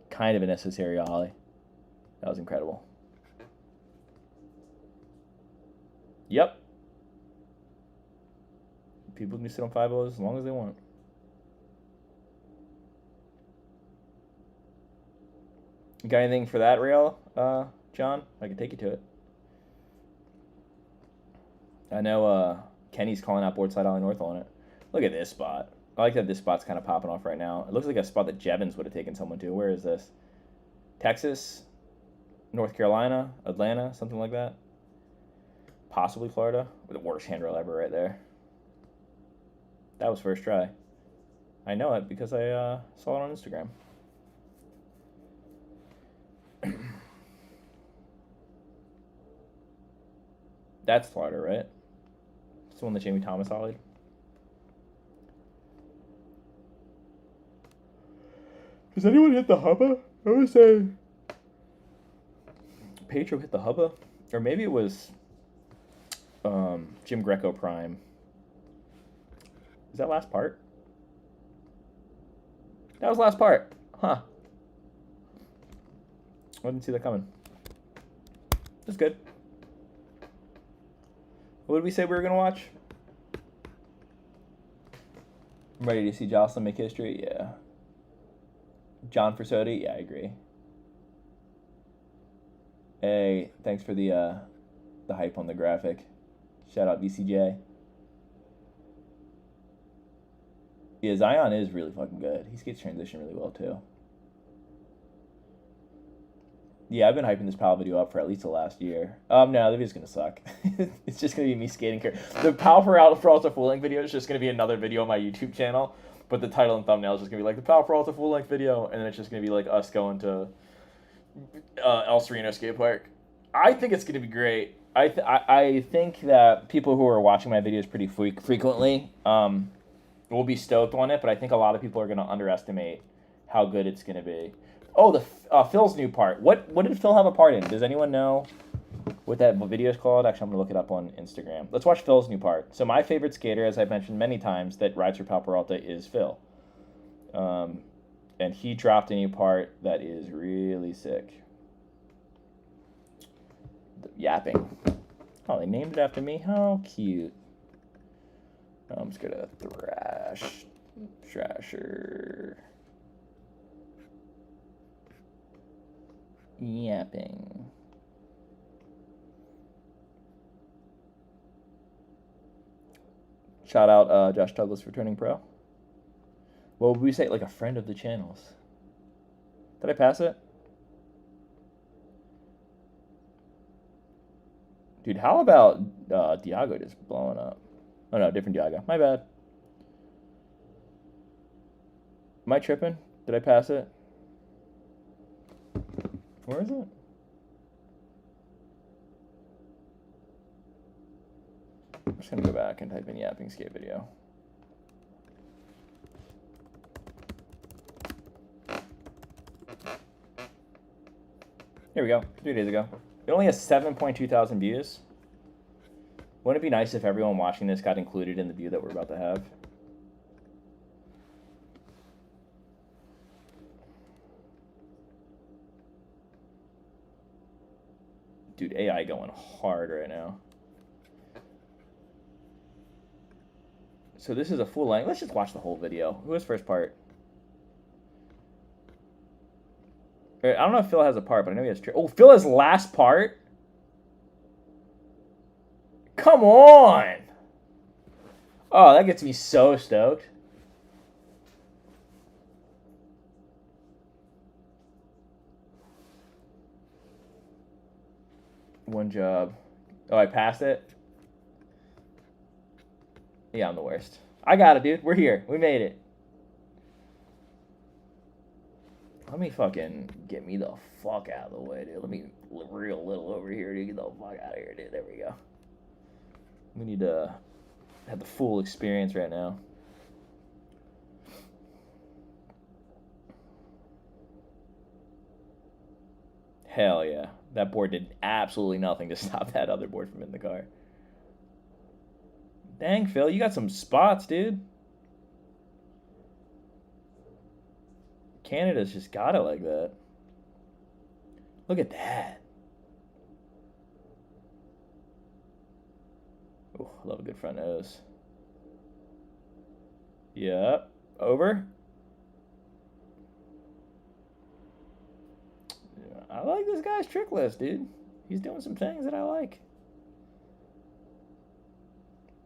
kind of a necessary ollie. That was incredible. Yep. People can sit on 5-0s as long as they want. You got anything for that rail, John? I can take you to it. I know Kenny's calling out boardside ollie north on it. Look at this spot. I like that this spot's kind of popping off right now. It looks like a spot that Jevons would have taken someone to. Where is this? Texas? North Carolina? Atlanta? Something like that? Possibly Florida? With the worst handrail ever right there. That was first try. I know it because I saw it on Instagram. That's Florida, right? It's the one that Jamie Thomas ollied. Does anyone hit the hubba? I would say Pedro hit the hubba. Or maybe it was Jim Greco Prime. Is that last part? That was last part. Huh. I didn't see that coming. That's good. What did we say we were going to watch? I'm ready to see Jocelyn make history? Yeah. John for SOTY? Yeah, I agree. Hey, thanks for the hype on the graphic. Shout out VCJ. Yeah, Zion is really fucking good. He skates transition really well, too. Yeah, I've been hyping this PAL video up for at least the last year. No, the video's gonna suck. It's just gonna be me skating. The PAL for Ultra full length video is just gonna be another video on my YouTube channel, but the title and thumbnail is just gonna be like the PAL for Ultra full length video, and then it's just gonna be like us going to El Sereno skate park. I think it's gonna be great. I think that people who are watching my videos pretty frequently will be stoked on it, but I think a lot of people are gonna underestimate how good it's gonna be. Oh, the Phil's new part. What did Phil have a part in? Does anyone know what that video is called? Actually, I'm going to look it up on Instagram. Let's watch Phil's new part. So my favorite skater, as I've mentioned many times, that rides for Pal Peralta is Phil. And he dropped a new part that is really sick. The yapping. Oh, they named it after me? How cute. I'm just going to thrasher. Yapping. Shout out Josh Douglas for turning pro. What would we say? Like a friend of the channels. Did I pass it? Dude, how about Diago just blowing up? Oh no, different Diago. My bad. Am I tripping? Did I pass it? Where is it? I'm just going to go back and type in yapping skate video. Here we go. 3 days ago. It only has 7.2 thousand views. Wouldn't it be nice if everyone watching this got included in the view that we're about to have? Dude, AI going hard right now. So this is a full length. Let's just watch the whole video. Who has first part? I don't know if Phil has a part, but I know he has... Oh, Phil has last part? Come on! Oh, that gets me so stoked. One job. Oh, I passed it? Yeah, I'm the worst. I got it, dude. We're here. We made it. Let me fucking get me the fuck out of the way, dude. Let me real little over here, dude. Get the fuck out of here, dude. There we go. We need to have the full experience right now. Hell yeah. That board did absolutely nothing to stop that other board from hitting the car. Dang, Phil, you got some spots, dude. Canada's just got it like that. Look at that. Oh, I love a good front nose. Yep. Over. Yeah, I like this guy's trick list, dude. He's doing some things that I like.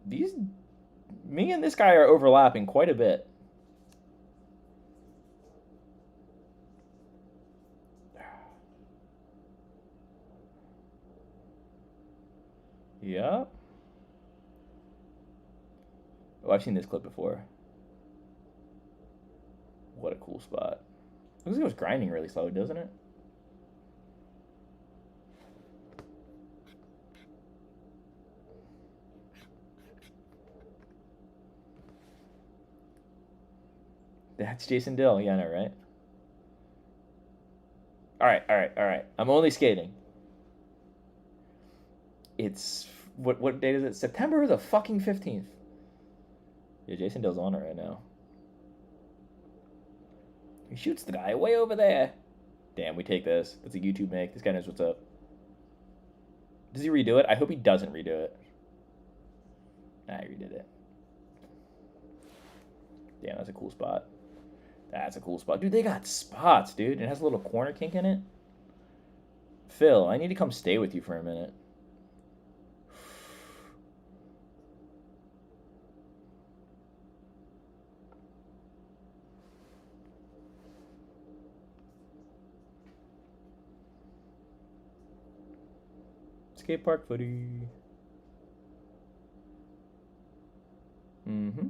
Me and this guy are overlapping quite a bit. Yep. Oh, I've seen this clip before. What a cool spot. Looks like it was grinding really slow, doesn't it? That's Jason Dill. Yeah, I know, right? All right. I'm only skating. It's... What date is it? September the fucking 15th. Yeah, Jason Dill's on it right now. He shoots the guy way over there. Damn, we take this. That's a YouTube make. This guy knows what's up. Does he redo it? I hope he doesn't redo it. Nah, he redid it. Damn, that's a cool spot. That's a cool spot. Dude, they got spots, dude. It has a little corner kink in it. Phil, I need to come stay with you for a minute. Skate park footy. Mm-hmm.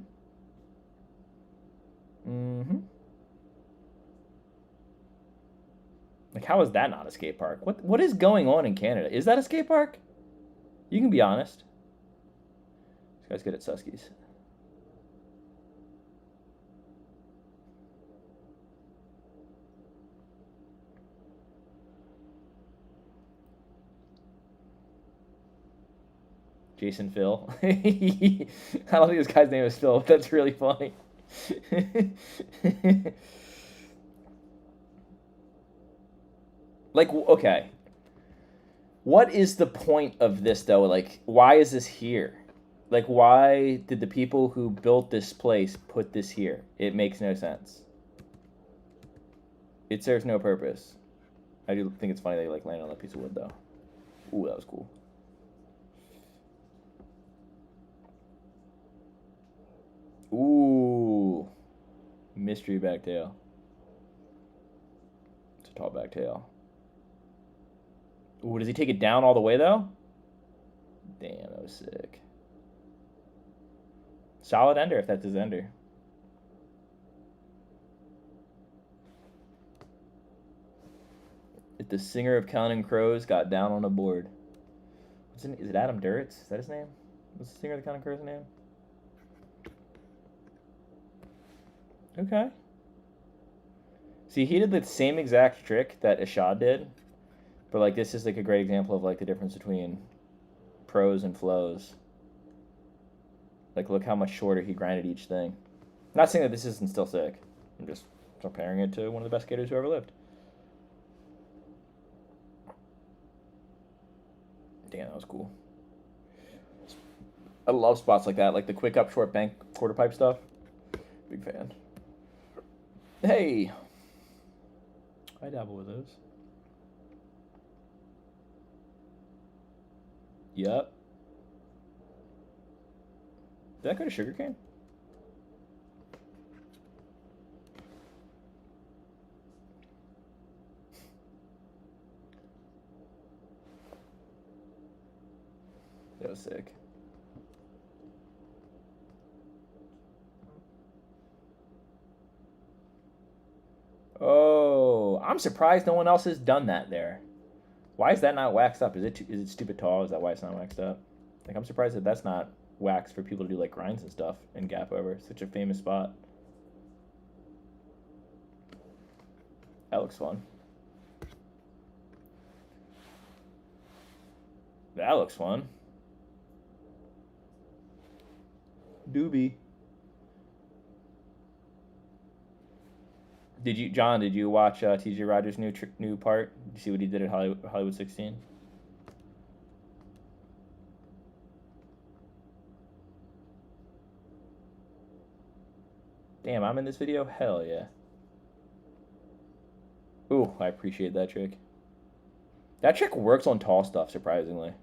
Like, how is that not a skate park? What is going on in Canada? Is that a skate park? You can be honest. This guy's good at Suskies. Jason Phil. I don't think this guy's name is Phil. That's really funny. Like, okay. What is the point of this, though? Like, why is this here? Like, why did the people who built this place put this here? It makes no sense. It serves no purpose. I do think it's funny they, like, land on that piece of wood, though. Ooh, that was cool. Ooh. Mystery backtail. It's a tall backtail. Ooh, does he take it down all the way, though? Damn, that was sick. Solid ender, if that's his ender. If the singer of Counting Crows got down on a board. Is it Adam Duritz? Is that his name? What's the singer of the Counting Crows' name? Okay. See, he did the same exact trick that Ishad did. But, like, this is, like, a great example of, like, the difference between pros and flows. Like, look how much shorter he grinded each thing. Not saying that this isn't still sick. I'm just comparing it to one of the best skaters who ever lived. Damn, that was cool. I love spots like that, like the quick up short bank quarter pipe stuff. Big fan. Hey, I dabble with those. Yep. Did that go to sugarcane? That was sick. Oh, I'm surprised no one else has done that there. Why is that not waxed up? Is it stupid tall? Is that why it's not waxed up? Like, I'm surprised that that's not waxed for people to do like grinds and stuff in Gap over. Such a famous spot. That looks fun. That looks fun. Doobie. John? Did you watch T.J. Rogers' new part? Did you see what he did at Hollywood 16? Damn, I'm in this video? Hell yeah. Ooh, I appreciate that trick. That trick works on tall stuff, surprisingly.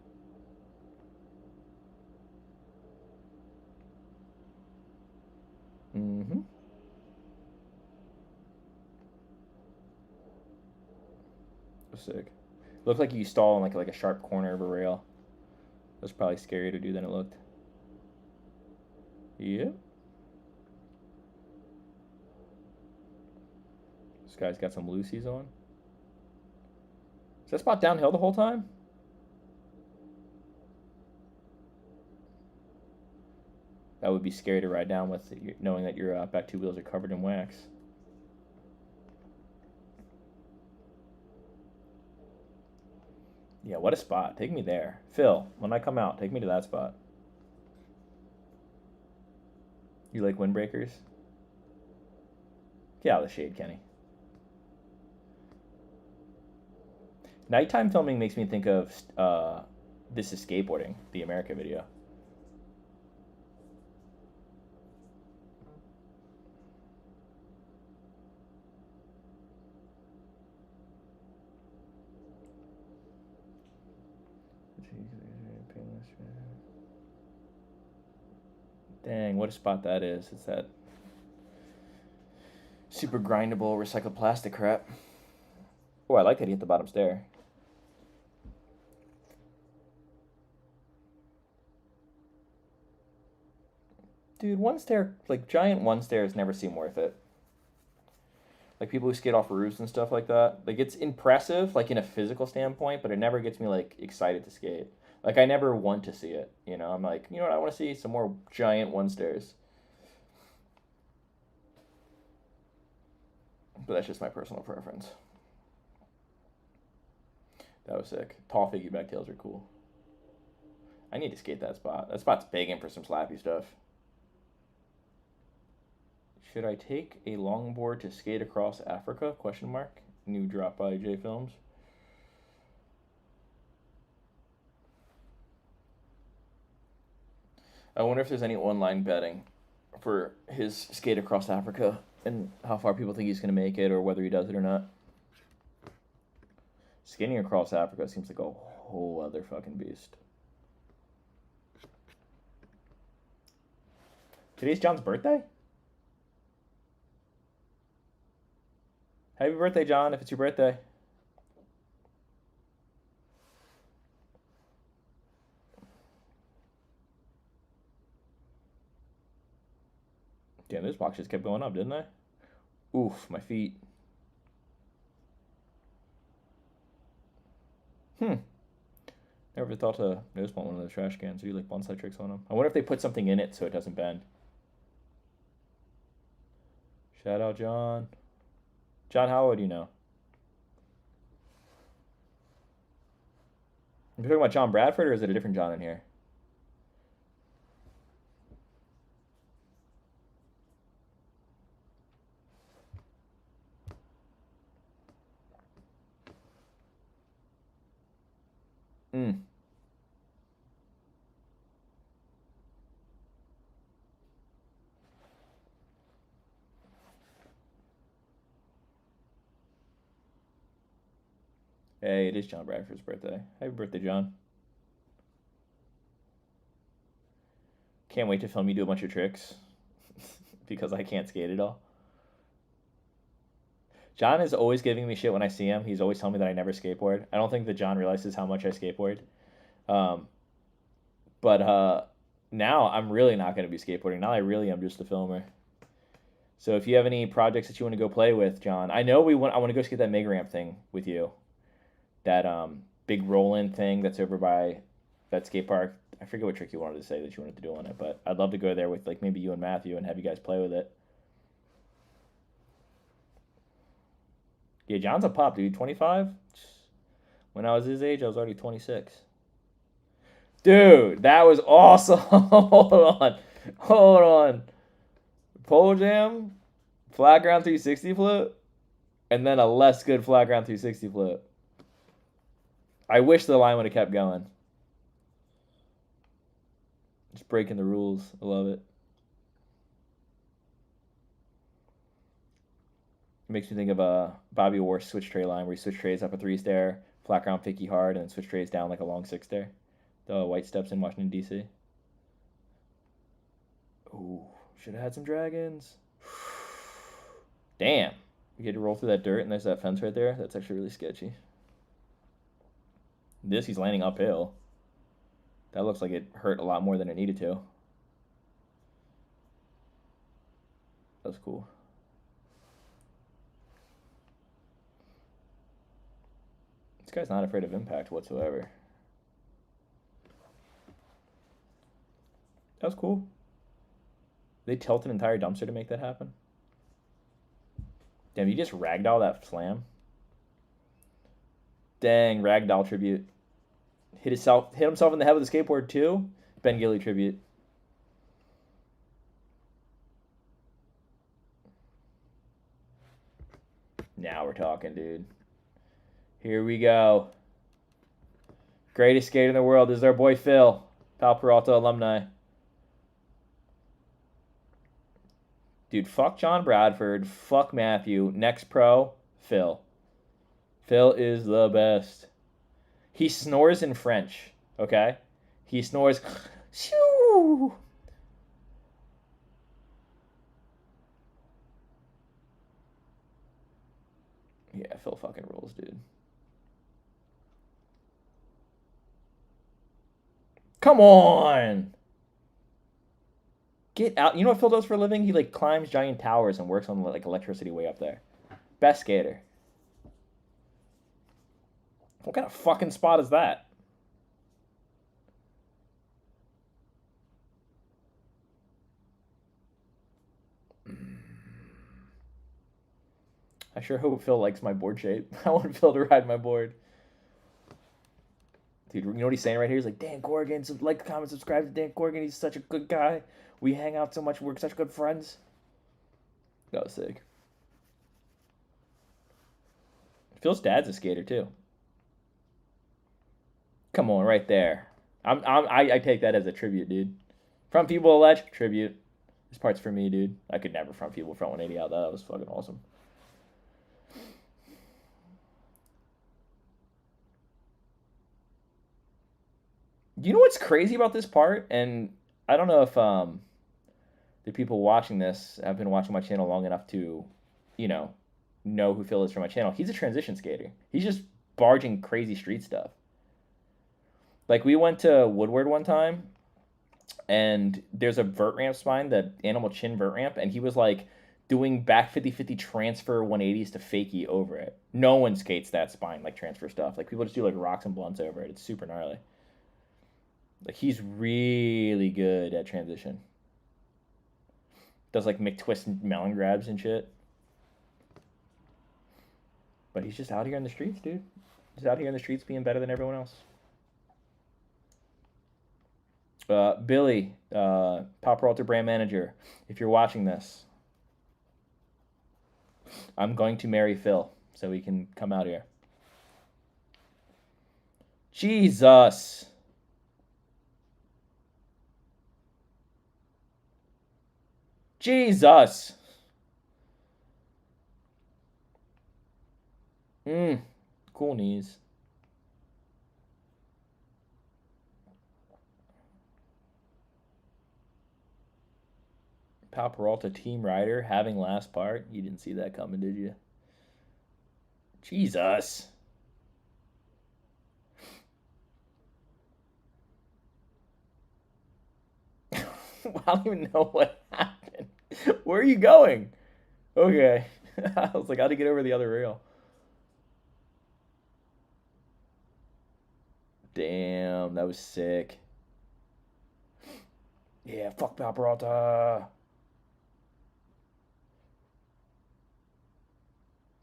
Mm-hmm. Sick. Looked like you stall in like a sharp corner of a rail. It was probably scarier to do than it looked. Yep. This guy's got some loosies on. Is that spot downhill the whole time? That would be scary to ride down with, knowing that your back two wheels are covered in wax. Yeah, what a spot. Take me there. Phil, when I come out, take me to that spot. You like windbreakers? Get out of the shade, Kenny. Nighttime filming makes me think of This Is Skateboarding, the America video. Dang, what a spot that is. It's that super grindable recycled plastic crap. Oh, I like that he hit the bottom stair. Dude, one stair, like giant one stairs never seem worth it. Like people who skate off roofs and stuff like that. Like it's impressive, like in a physical standpoint, but it never gets me like excited to skate. Like I never want to see it. You know, I'm like, you know what, I want to see some more giant one stairs. But that's just my personal preference. That was sick. Tall figgy back tails are cool. I need to skate that spot. That spot's begging for some slappy stuff. Should I take a longboard to skate across Africa? Question mark. New drop by J Films. I wonder if there's any online betting for his skate across Africa and how far people think he's going to make it or whether he does it or not. Skating across Africa seems like a whole other fucking beast. Today's John's birthday? Happy birthday, John, if it's your birthday. Damn, those boxes kept going up, didn't they? Oof, my feet. Never thought to nose blunt one of those trash cans or do like bonsai tricks on them. I wonder if they put something in it so it doesn't bend. Shout out, John. John, how old do you know? Are you talking about John Bradford or is it a different John in here? Hey, it is John Bradford's birthday. Happy birthday, John. Can't wait to film you do a bunch of tricks because I can't skate at all. John is always giving me shit when I see him. He's always telling me that I never skateboard. I don't think that John realizes how much I skateboard. Um, but now I'm really not going to be skateboarding. Now I really am just a filmer. So if you have any projects that you want to go play with, John, I know I want to go skate that Mega Ramp thing with you. That big roll-in thing that's over by that skate park. I forget what trick you wanted to say that you wanted to do on it, but I'd love to go there with like maybe you and Matthew and have you guys play with it. Yeah, John's a pop, dude. 25? When I was his age, I was already 26. Dude, that was awesome. Hold on. Hold on. Pole jam, flat ground 360 flip, and then a less good flat ground 360 flip. I wish the line would have kept going. Just breaking the rules. I love it. It makes me think of a Bobby Orr switch tray line where he switch trays up a 3-stair, flat ground fakie hard, and then switch trays down like a long 6-stair. The White Steps in Washington, D.C. Ooh, should have had some dragons. Damn. You get to roll through that dirt and there's that fence right there. That's actually really sketchy. This, he's landing uphill. That looks like it hurt a lot more than it needed to. That's cool. This guy's not afraid of impact whatsoever. That was cool. They tilt an entire dumpster to make that happen. Damn, you just ragdoll that slam. Dang, ragdoll tribute. Hit himself in the head with a skateboard too. Ben Gilly tribute. Now we're talking, dude. Here we go. Greatest skater in the world is our boy Phil. Pal Peralta alumni. Dude, fuck John Bradford. Fuck Matthew. Next pro, Phil. Phil is the best. He snores in French, okay? He snores. Shoo! Yeah, Phil fucking rules, dude. Come on! Get out. You know what Phil does for a living? He like climbs giant towers and works on like electricity way up there. Best skater. What kind of fucking spot is that? I sure hope Phil likes my board shape. I want Phil to ride my board. Dude, you know what he's saying right here? He's like, Dan Corrigan, like, comment, subscribe to Dan Corrigan. He's such a good guy. We hang out so much. We're such good friends. That was sick. Phil's dad's a skater, too. Come on, right there. I take that as a tribute, dude. Front people ledge, tribute. This part's for me, dude. I could never front people front 180 out. That was fucking awesome. You know what's crazy about this part? And I don't know if the people watching this have been watching my channel long enough to, you know who Phil is from my channel. He's a transition skater. He's just barging crazy street stuff. Like, we went to Woodward one time, and there's a vert ramp spine, the Animal Chin vert ramp, and he was, like, doing back 50-50 transfer 180s to fakie over it. No one skates that spine, like, transfer stuff. Like, people just do, like, rocks and blunts over it. It's super gnarly. Like, he's really good at transition. Does, like, McTwist melon grabs and shit. But he's just out here in the streets, dude. He's out here in the streets being better than everyone else. Billy, Pop Peralta brand manager, if you're watching this, I'm going to marry Phil so he can come out here. Jesus. Jesus. Cool knees. Pal Peralta team rider having last part. You didn't see that coming, did you? Jesus. I don't even know what happened. Where are you going? Okay. I was like, how to get over the other rail. Damn, that was sick. Yeah, fuck Pal Peralta.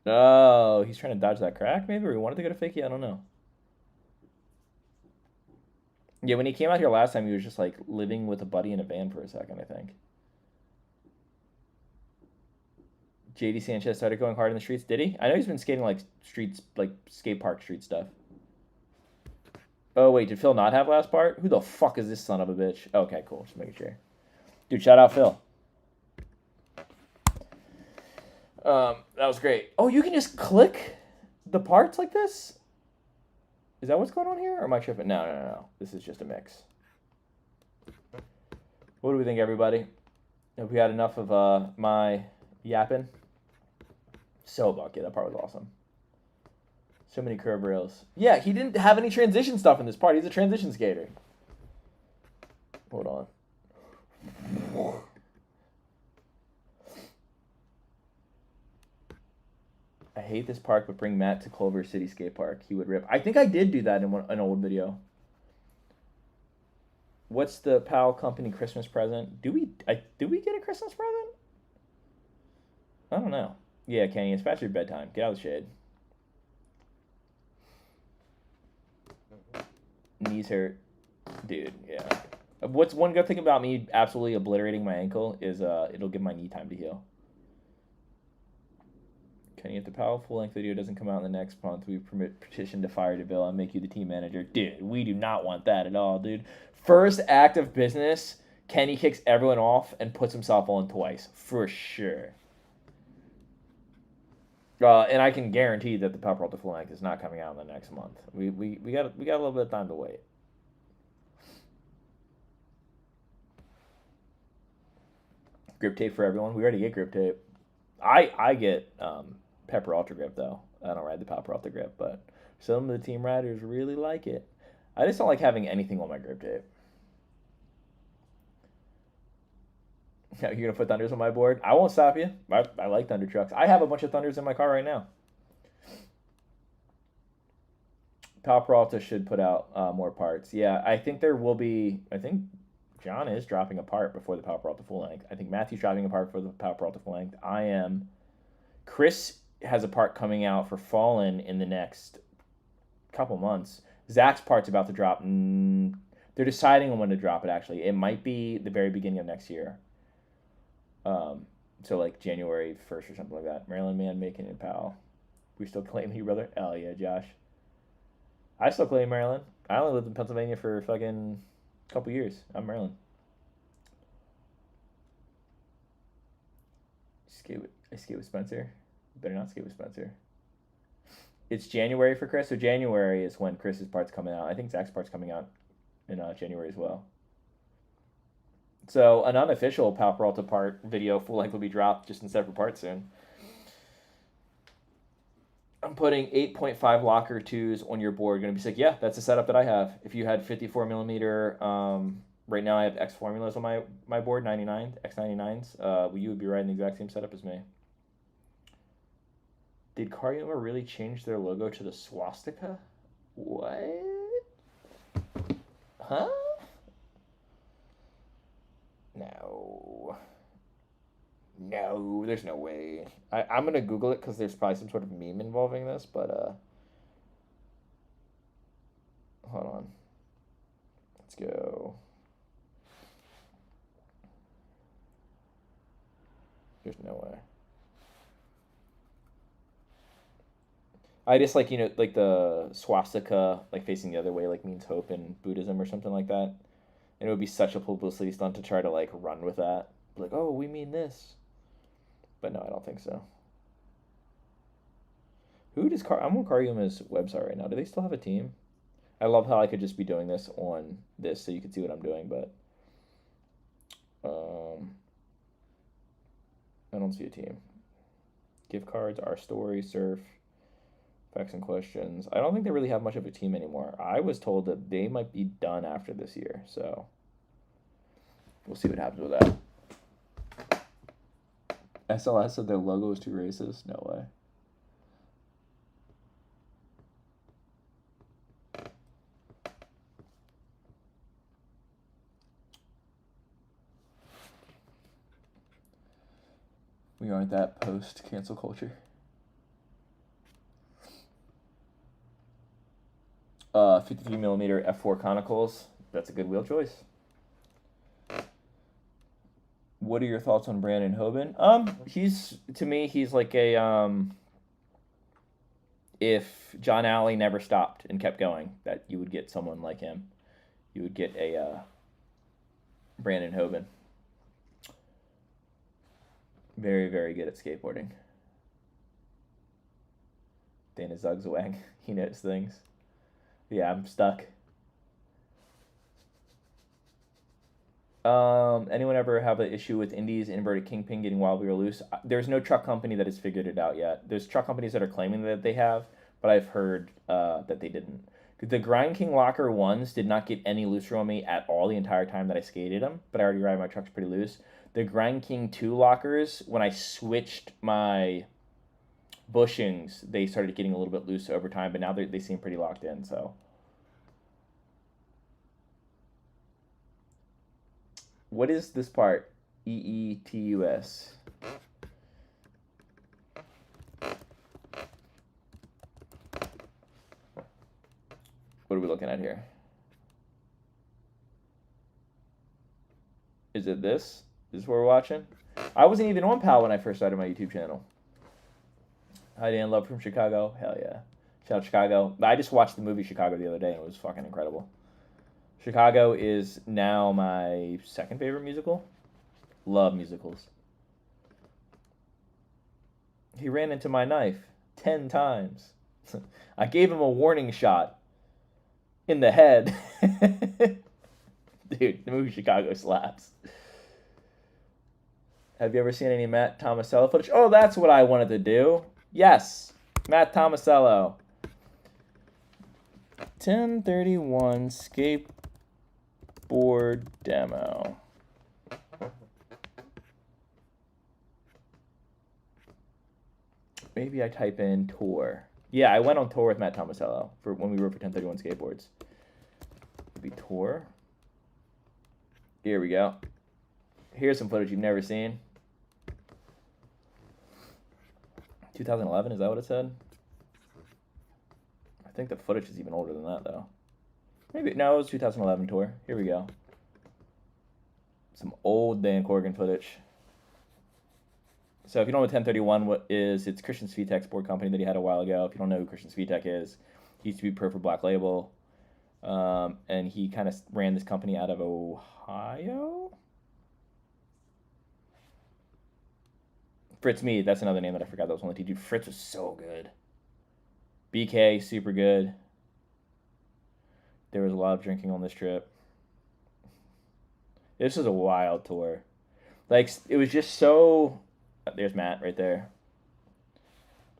Oh, he's trying to dodge that crack, maybe? Or he wanted to go to fakie? I don't know. Yeah, when he came out here last time, he was just like living with a buddy in a van for a second, I think. JD Sanchez started going hard in the streets. Did he? I know he's been skating like streets, like skate park street stuff. Oh, wait, did Phil not have last part? Who the fuck is this son of a bitch? Okay, cool. Just making sure. Dude, shout out Phil. That was great. Oh, you can just click the parts like this? Is that what's going on here? Or am I tripping? No. This is just a mix. What do we think, everybody? Have we had enough of my yapping? So bucket. That part was awesome. So many curb rails. Yeah, he didn't have any transition stuff in this part. He's a transition skater. Hold on. I hate this park, but bring Matt to Culver City Skate Park. He would rip. I think I did do that in an old video. What's the PAL company Christmas present? Do we get a Christmas present? I don't know. Yeah, Kenny, it's past your bedtime. Get out of the shade. Knees hurt. Dude, yeah. What's one good thing about me absolutely obliterating my ankle is it'll give my knee time to heal. Kenny, if the PAL full-length video doesn't come out in the next month, we petition to fire DeVille and make you the team manager. Dude, we do not want that at all, dude. First act of business, Kenny kicks everyone off and puts himself on twice. For sure. And I can guarantee that the PAL Peralta full-length is not coming out in the next month. We got a little bit of time to wait. Grip tape for everyone. We already get grip tape. I get Pepper Ultra Grip, though. I don't ride the PAL Peralta grip, but some of the team riders really like it. I just don't like having anything on my grip tape. Yeah, you're going to put Thunders on my board? I won't stop you. I like Thunder trucks. I have a bunch of Thunders in my car right now. PAL Peralta should put out more parts. Yeah, I think there will be... I think John is dropping a part before the PAL Peralta full length. I think Matthew's dropping a part for the PAL Peralta full length. I am. Chris has a part coming out for Fallen in the next couple months. Zach's part's about to drop. They're deciding on when to drop it, actually. It might be the very beginning of next year. So like January 1st or something like that. Maryland man making it, pal. We still claim you, brother? Hell yeah, Josh. I still claim Maryland. I only lived in Pennsylvania for fucking couple years. I'm Maryland. I skate with Spencer. Better not skate with Spencer. It's January for Chris, so January is when Chris's part's coming out. I think Zach's part's coming out in January as well. So an unofficial PAL Peralta part video full length will be dropped just in separate parts soon. I'm putting 8.5 locker 2s on your board. Going to be sick. Yeah, that's the setup that I have. If you had 54 millimeter, right now I have X formulas on my board, 99, X99s. You would be riding the exact same setup as me. Did Corrigan really change their logo to the swastika? What? Huh? No, there's no way. I'm going to Google it because there's probably some sort of meme involving this, but hold on. Let's go. There's no way. I just like, like the swastika, like facing the other way, like means hope in Buddhism or something like that. And it would be such a publicity stunt to try to like run with that. Like, oh, we mean this. But no, I don't think so. I'm on Cariuma's website right now. Do they still have a team? I love how I could just be doing this on this so you could see what I'm doing, but don't see a team. Gift cards, Our Story, Surf, Facts and Questions. I don't think they really have much of a team anymore. I was told that they might be done after this year, so we'll see what happens with that. SLS said their logo is too racist. No way. We aren't that post-cancel culture. 53mm f4 conicals. That's a good wheel choice. What are your thoughts on Brandon Hoban? He's, to me, he's like a, if John Alley never stopped and kept going, that you would get someone like him. You would get a Brandon Hoban. Very, very good at skateboarding. Dana Zugzwang, he knows things. Yeah, I'm stuck. Anyone ever have an issue with Indy's inverted kingpin getting wildly or loose? There's no truck company that has figured it out yet. There's truck companies that are claiming that they have, but I've heard that they didn't. The Grind King Locker ones did not get any looser on me at all the entire time that I skated them, but I already ride my trucks pretty loose. The Grind King 2 lockers, when I switched my bushings, they started getting a little bit loose over time, but now they seem pretty locked in, so. What is this part? EETUS. What are we looking at here? Is it this? Is this what we're watching? I wasn't even on PAL when I first started my YouTube channel. Hi, Dan. Love from Chicago. Hell yeah. Shout out Chicago. I just watched the movie Chicago the other day, and it was fucking incredible. Chicago is now my second favorite musical. Love musicals. He ran into my knife 10 times. I gave him a warning shot in the head. Dude, the movie Chicago slaps. Have you ever seen any Matt Tomasello footage? Oh, that's what I wanted to do. Yes, Matt Tomasello. 1031 skateboard demo. Maybe I type in tour. Yeah, I went on tour with Matt Tomasello for when we were for 1031 skateboards. Maybe tour. Here we go. Here's some footage you've never seen. 2011, is that what it said? I think the footage is even older than that, though. Maybe, no, it was 2011 tour. Here we go. Some old Dan Corrigan footage. So if you don't know what 1031 what is, it's Christian Svitek's board company that he had a while ago. If you don't know who Christian Svitek is, he used to be pro for Black Label. And he kind of ran this company out of Ohio? Fritz Mead, that's another name that I forgot that was on the TG. Fritz was so good. BK, super good. There was a lot of drinking on this trip. This was a wild tour. Like, it was just so... There's Matt right there.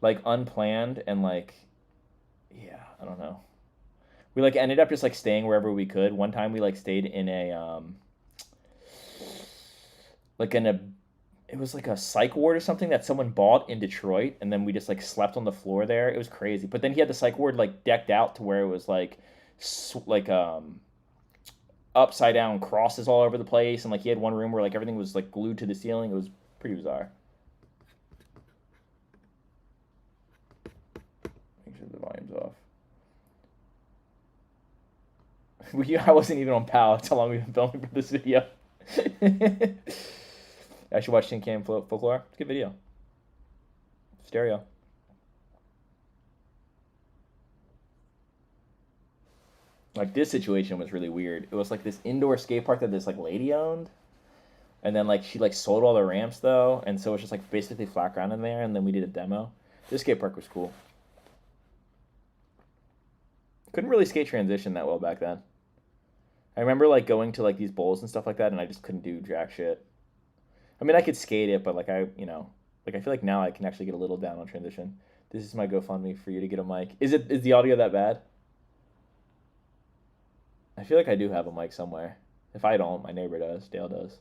Like, unplanned and, like... Yeah, I don't know. We, like, ended up just, like, staying wherever we could. One time we, like, stayed in a, like, in a... It was like a psych ward or something that someone bought in Detroit, and then we just, like, slept on the floor there. It was crazy. But then he had the psych ward, like, decked out to where it was, like upside down crosses all over the place, and, like, he had one room where, like, everything was, like, glued to the ceiling. It was pretty bizarre. Make sure the volume's off. I wasn't even on PAL. That's how long we've been filming for this video. I should watch Tin Can Folklore. It's a good video. Stereo. Like, this situation was really weird. It was like this indoor skate park that this like lady owned, and then like she like sold all the ramps though, and so it was just like basically flat ground in there. And then we did a demo. This skate park was cool. Couldn't really skate transition that well back then. I remember like going to like these bowls and stuff like that, and I just couldn't do jack shit. I mean, I could skate it, but like I feel like now I can actually get a little down on transition. This is my GoFundMe for you to get a mic. Is the audio that bad? I feel like I do have a mic somewhere. If I don't, my neighbor does. Dale does.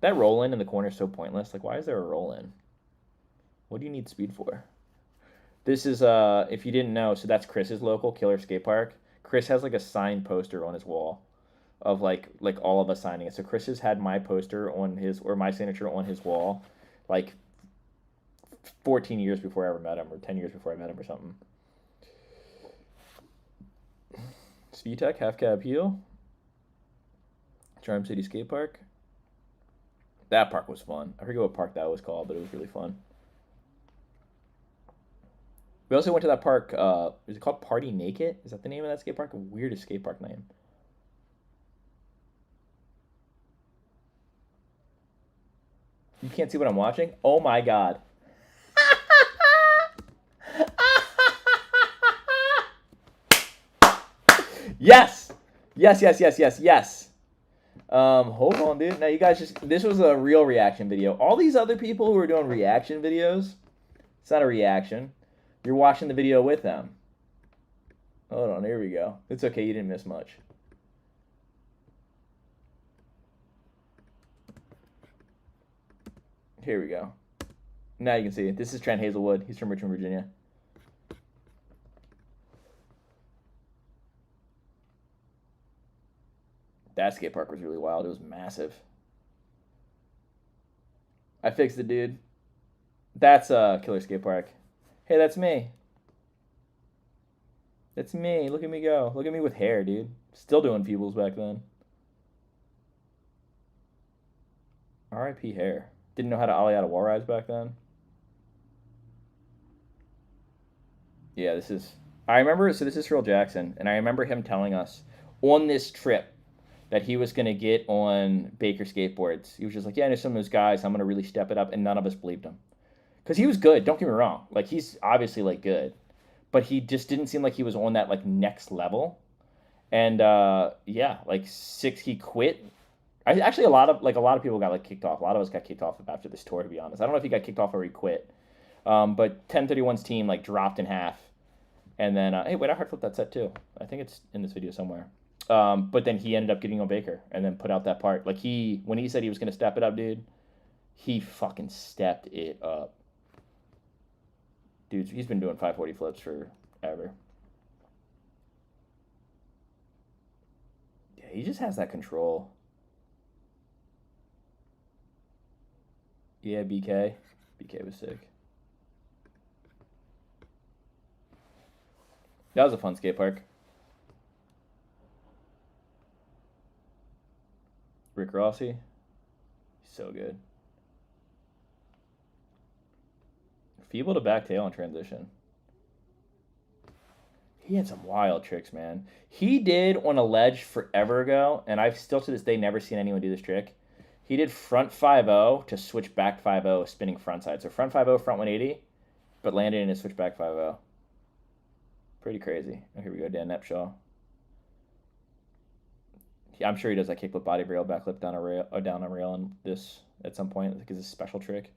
That roll in the corner is so pointless. Like, why is there a roll in? What do you need speed for? This is if you didn't know, so that's Chris's local Killer Skate Park. Chris has like a signed poster on his wall of like all of us signing it. So Chris has had my poster on his, or my signature on his wall like 14 years before I ever met him, or 10 years before I met him or something. Svitek, half cab heel. Charm City Skate Park. That park was fun. I forget what park that was called, but it was really fun. We also went to that park. Is it called Party Naked? Is that the name of that skate park? Weirdest skate park name. You can't see what I'm watching? Oh my god. Yes! Yes. Hold on, dude. Now you guys this was a real reaction video. All these other people who are doing reaction videos, it's not a reaction. You're watching the video with them. Hold on, here we go. It's okay, you didn't miss much. Here we go. Now you can see it. This is Trent Hazelwood. He's from Richmond, Virginia. That skate park was really wild. It was massive. I fixed it, dude. That's Killer Skate Park. Hey, that's me. That's me. Look at me go. Look at me with hair, dude. Still doing Feebles back then. R.I.P. hair. Didn't know how to ollie out of wall rides back then. Yeah, this is... I remember... So this is Earl Jackson. And I remember him telling us on this trip that he was going to get on Baker skateboards. He was just like, yeah, I know some of those guys. I'm going to really step it up. And none of us believed him. Because he was good. Don't get me wrong. Like, he's obviously, like, good. But he just didn't seem like he was on that, like, next level. And, yeah, like, he quit. Actually, a lot of people got, like, kicked off. A lot of us got kicked off after this tour, to be honest. I don't know if he got kicked off or he quit. But 1031's team, like, dropped in half. And then, hey, wait, I hard flipped that set, too. I think it's in this video somewhere. But then he ended up getting on Baker and then put out that part. Like, when he said he was going to step it up, dude, he fucking stepped it up. Dude, he's been doing 540 flips forever. Yeah, he just has that control. Yeah, BK. BK was sick. That was a fun skate park. Rick Rossi. So good. Feeble to back tail in transition. He had some wild tricks, man. He did on a ledge forever ago, and I've still to this day never seen anyone do this trick. He did front 5-0 to switch back 5-0, spinning front side. So front 5-0, front 180, but landed in a switch back 5-0. Pretty crazy. Oh, here we go, Dan Nepshaw. I'm sure he does that kickflip body rail backflip down a rail on this at some point. I think it's a special trick.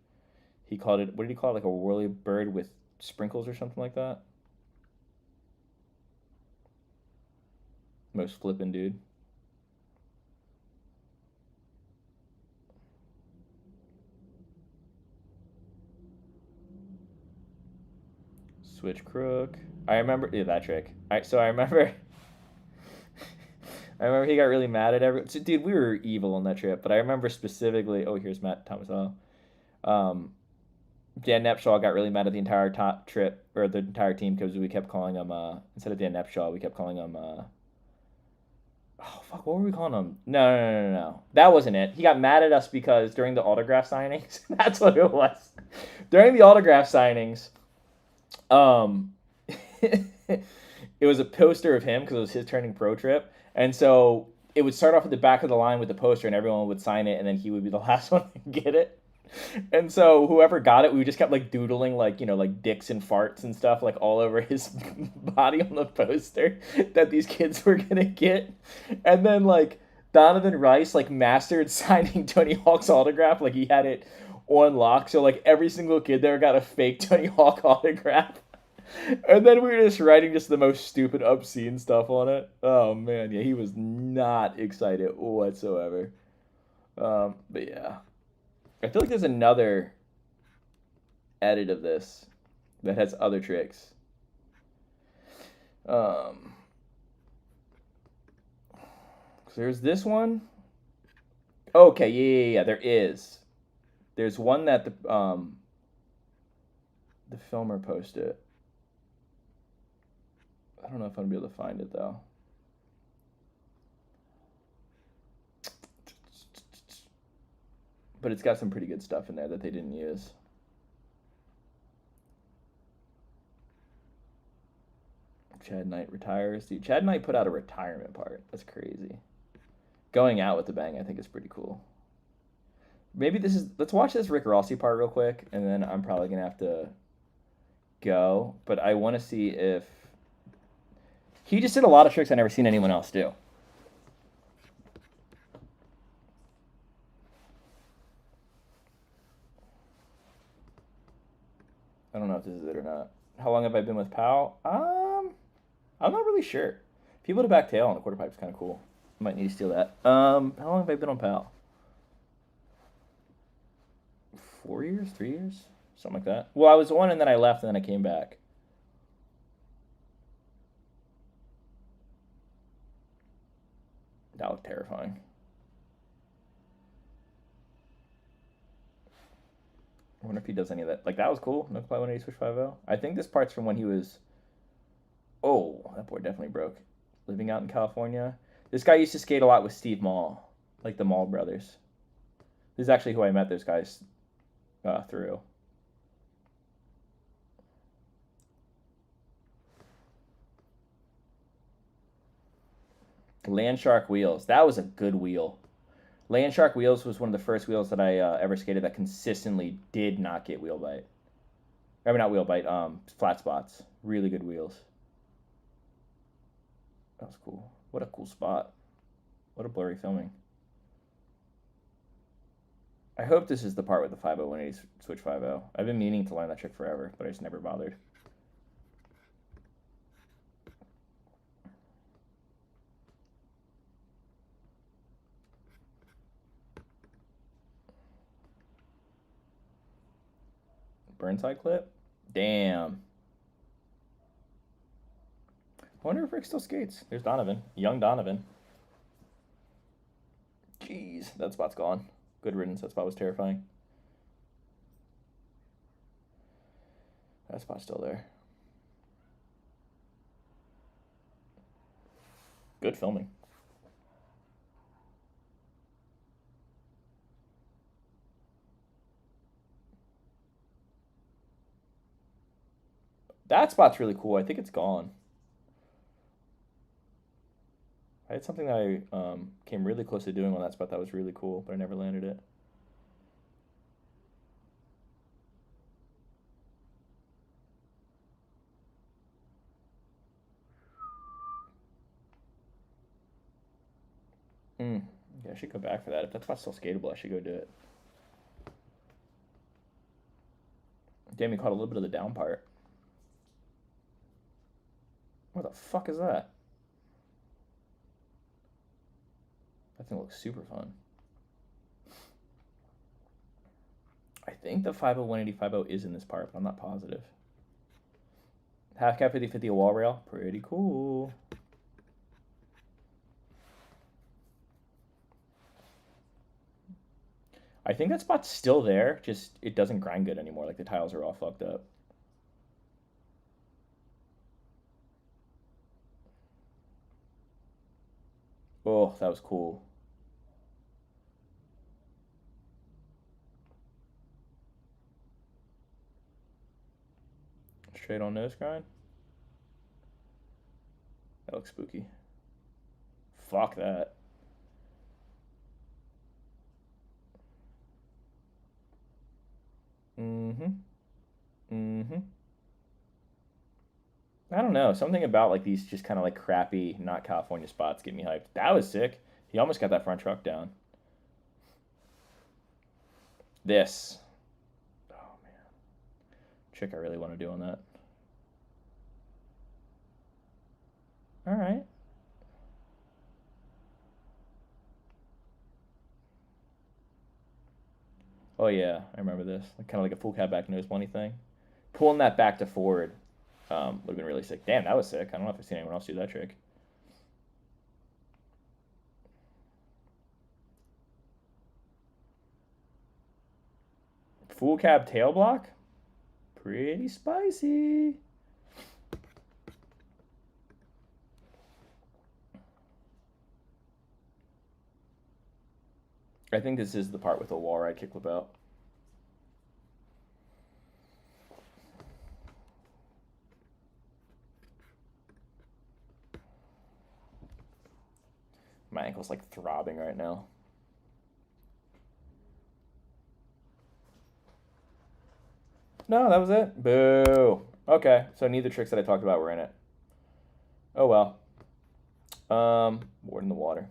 He called it, what did he call it? Like a whirly bird with sprinkles or something like that? Most flippin' dude. Switch crook. I remember, yeah, that trick. So I remember... I remember he got really mad at everyone. So, dude, we were evil on that trip, but I remember specifically... Oh, here's Matt Thomas. Dan Nepshaw got really mad at the entire trip, or the entire team, because we kept calling him, instead of Dan Nepshaw, we kept calling him, oh, fuck, what were we calling him? No. That wasn't it. He got mad at us because during the autograph signings, that's what it was. During the autograph signings, it was a poster of him because it was his turning pro trip. And so it would start off at the back of the line with the poster and everyone would sign it and then he would be the last one to get it. And so whoever got it, we just kept like doodling like, like dicks and farts and stuff like all over his body on the poster that these kids were going to get. And then like Donovan Rice like mastered signing Tony Hawk's autograph. Like he had it on lock. So like every single kid there got a fake Tony Hawk autograph. And then we were just writing just the most stupid, obscene stuff on it. Oh man, yeah, he was not excited whatsoever. But yeah, I feel like there's another edit of this that has other tricks. Um, so there's this one. Okay, yeah, there is. There's one that the filmer posted. I don't know if I'm gonna be able to find it though. But it's got some pretty good stuff in there that they didn't use. Chad Knight retires. Dude, Chad Knight put out a retirement part. That's crazy. Going out with the bang, I think, is pretty cool. Maybe this is... Let's watch this Rick Rossi part real quick, and then I'm probably going to have to go. But I want to see if... He just did a lot of tricks I've never seen anyone else do. I don't know if this is it or not. How long have I been with Pal? I'm not really sure. People to back tail on the quarter pipe is kind of cool. I might need to steal that. How long have I been on Pal? 4 years? 3 years? Something like that. Well, I was one and then I left and then I came back. That looked terrifying. I wonder if he does any of that. Like, that was cool. No play 180 switch 5-0. I think this part's from when he was... Oh, that board definitely broke. Living out in California. This guy used to skate a lot with Steve Mall. Like the Mall brothers. This is actually who I met those guys through. Landshark wheels. That was a good wheel. Landshark wheels was one of the first wheels that I ever skated that consistently did not get wheel bite. I mean, not wheel bite, flat spots. Really good wheels. That was cool. What a cool spot. What a blurry filming. I hope this is the part with the 5-0 180 switch 5-0. I've been meaning to learn that trick forever, but I just never bothered. Burnside clip? Damn. I wonder if Rick still skates. There's Donovan. Young Donovan. Jeez, that spot's gone. Good riddance. That spot was terrifying. That spot's still there. Good filming. That spot's really cool. I think it's gone. I had something that I came really close to doing on that spot that was really cool, but I never landed it. Yeah, I should go back for that. If that spot's still skatable, I should go do it. Damn, he caught a little bit of the down part. What the fuck is that? That thing looks super fun. I think the 5-0 180 5-0 is in this part, but I'm not positive. Half cap 50-50 a wall rail. Pretty cool. I think that spot's still there, just it doesn't grind good anymore. Like the tiles are all fucked up. Oh, that was cool. Straight on nose grind. That looks spooky. Fuck that. I don't know. Something about like these just kind of like crappy, not California spots get me hyped. That was sick. He almost got that front truck down. This. Oh, man. Trick I really want to do on that. All right. Oh, yeah. I remember this. Kind of like a full cab back nose bunny thing. Pulling that back to forward would have been really sick. Damn, that was sick. I don't know if I've seen anyone else do that trick. Full cab tail block? Pretty spicy. I think this is the part with the wall ride kickflip out. My ankle's like throbbing right now. No, that was it. Boo. Okay, so neither tricks that I talked about were in it. Oh well. Ward in the water.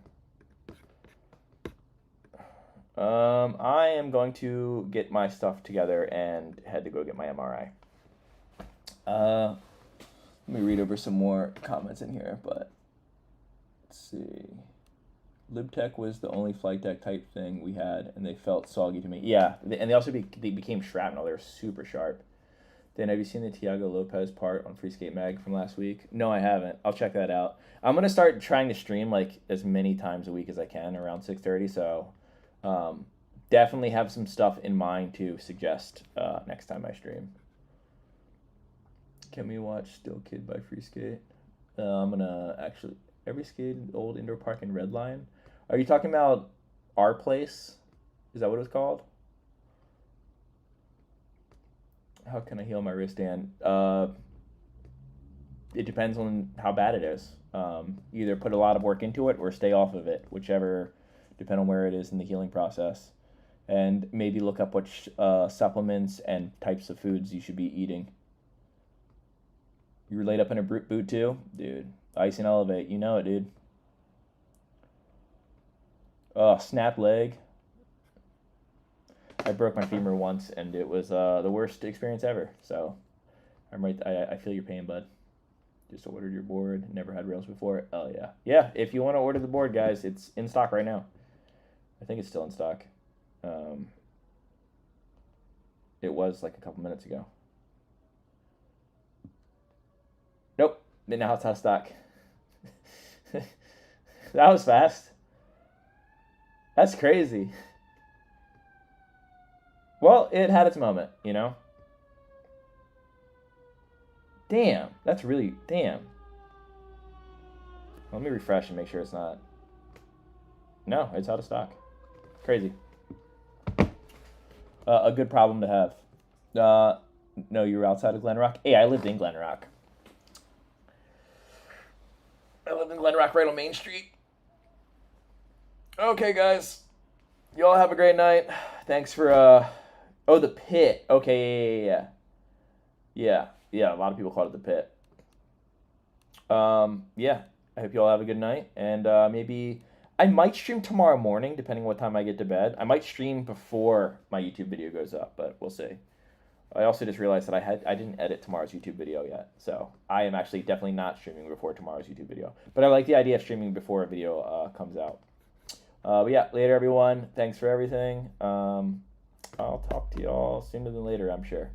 I am going to get my stuff together and head to go get my MRI. Let me read over some more comments in here, but let's see. LibTech was the only flight deck type thing we had, and they felt soggy to me. Yeah, and they also they became shrapnel. They were super sharp. Then have you seen the Tiago Lopez part on Free Skate Mag from last week? No, I haven't. I'll check that out. I'm gonna start trying to stream like as many times a week as I can around 6:30. So definitely have some stuff in mind to suggest next time I stream. Can we watch Still Kid by Free Skate? I'm gonna actually every skate old indoor park in Red Lion. Are you talking about Our Place? Is that what it was called? How can I heal my wrist, Dan? It depends on how bad it is. Either put a lot of work into it or stay off of it, whichever, depend on where it is in the healing process. And maybe look up what supplements and types of foods you should be eating. You were laid up in a boot too? Dude, ice and elevate. You know it, dude. Oh, snap leg. I broke my femur once, and it was the worst experience ever. So, I'm right. I feel your pain, bud. Just ordered your board. Never had rails before. Oh yeah, yeah. If you want to order the board, guys, it's in stock right now. I think it's still in stock. It was like a couple minutes ago. Nope. Now it's out of stock. That was fast. That's crazy. Well, it had its moment, you know? Damn, that's really, damn. Let me refresh and make sure it's not. No, it's out of stock. Crazy. A good problem to have. No, you were outside of Glen Rock? Hey, I lived in Glen Rock. I lived in Glen Rock right on Main Street. Okay, guys. Y'all have a great night. Thanks for, oh, the pit. Okay, yeah. Yeah, a lot of people call it the pit. Yeah, I hope you all have a good night. And maybe I might stream tomorrow morning, depending on what time I get to bed. I might stream before my YouTube video goes up, but we'll see. I also just realized that I didn't edit tomorrow's YouTube video yet. So I am actually definitely not streaming before tomorrow's YouTube video. But I like the idea of streaming before a video comes out. But yeah, later, everyone. Thanks for everything. I'll talk to y'all sooner than later, I'm sure.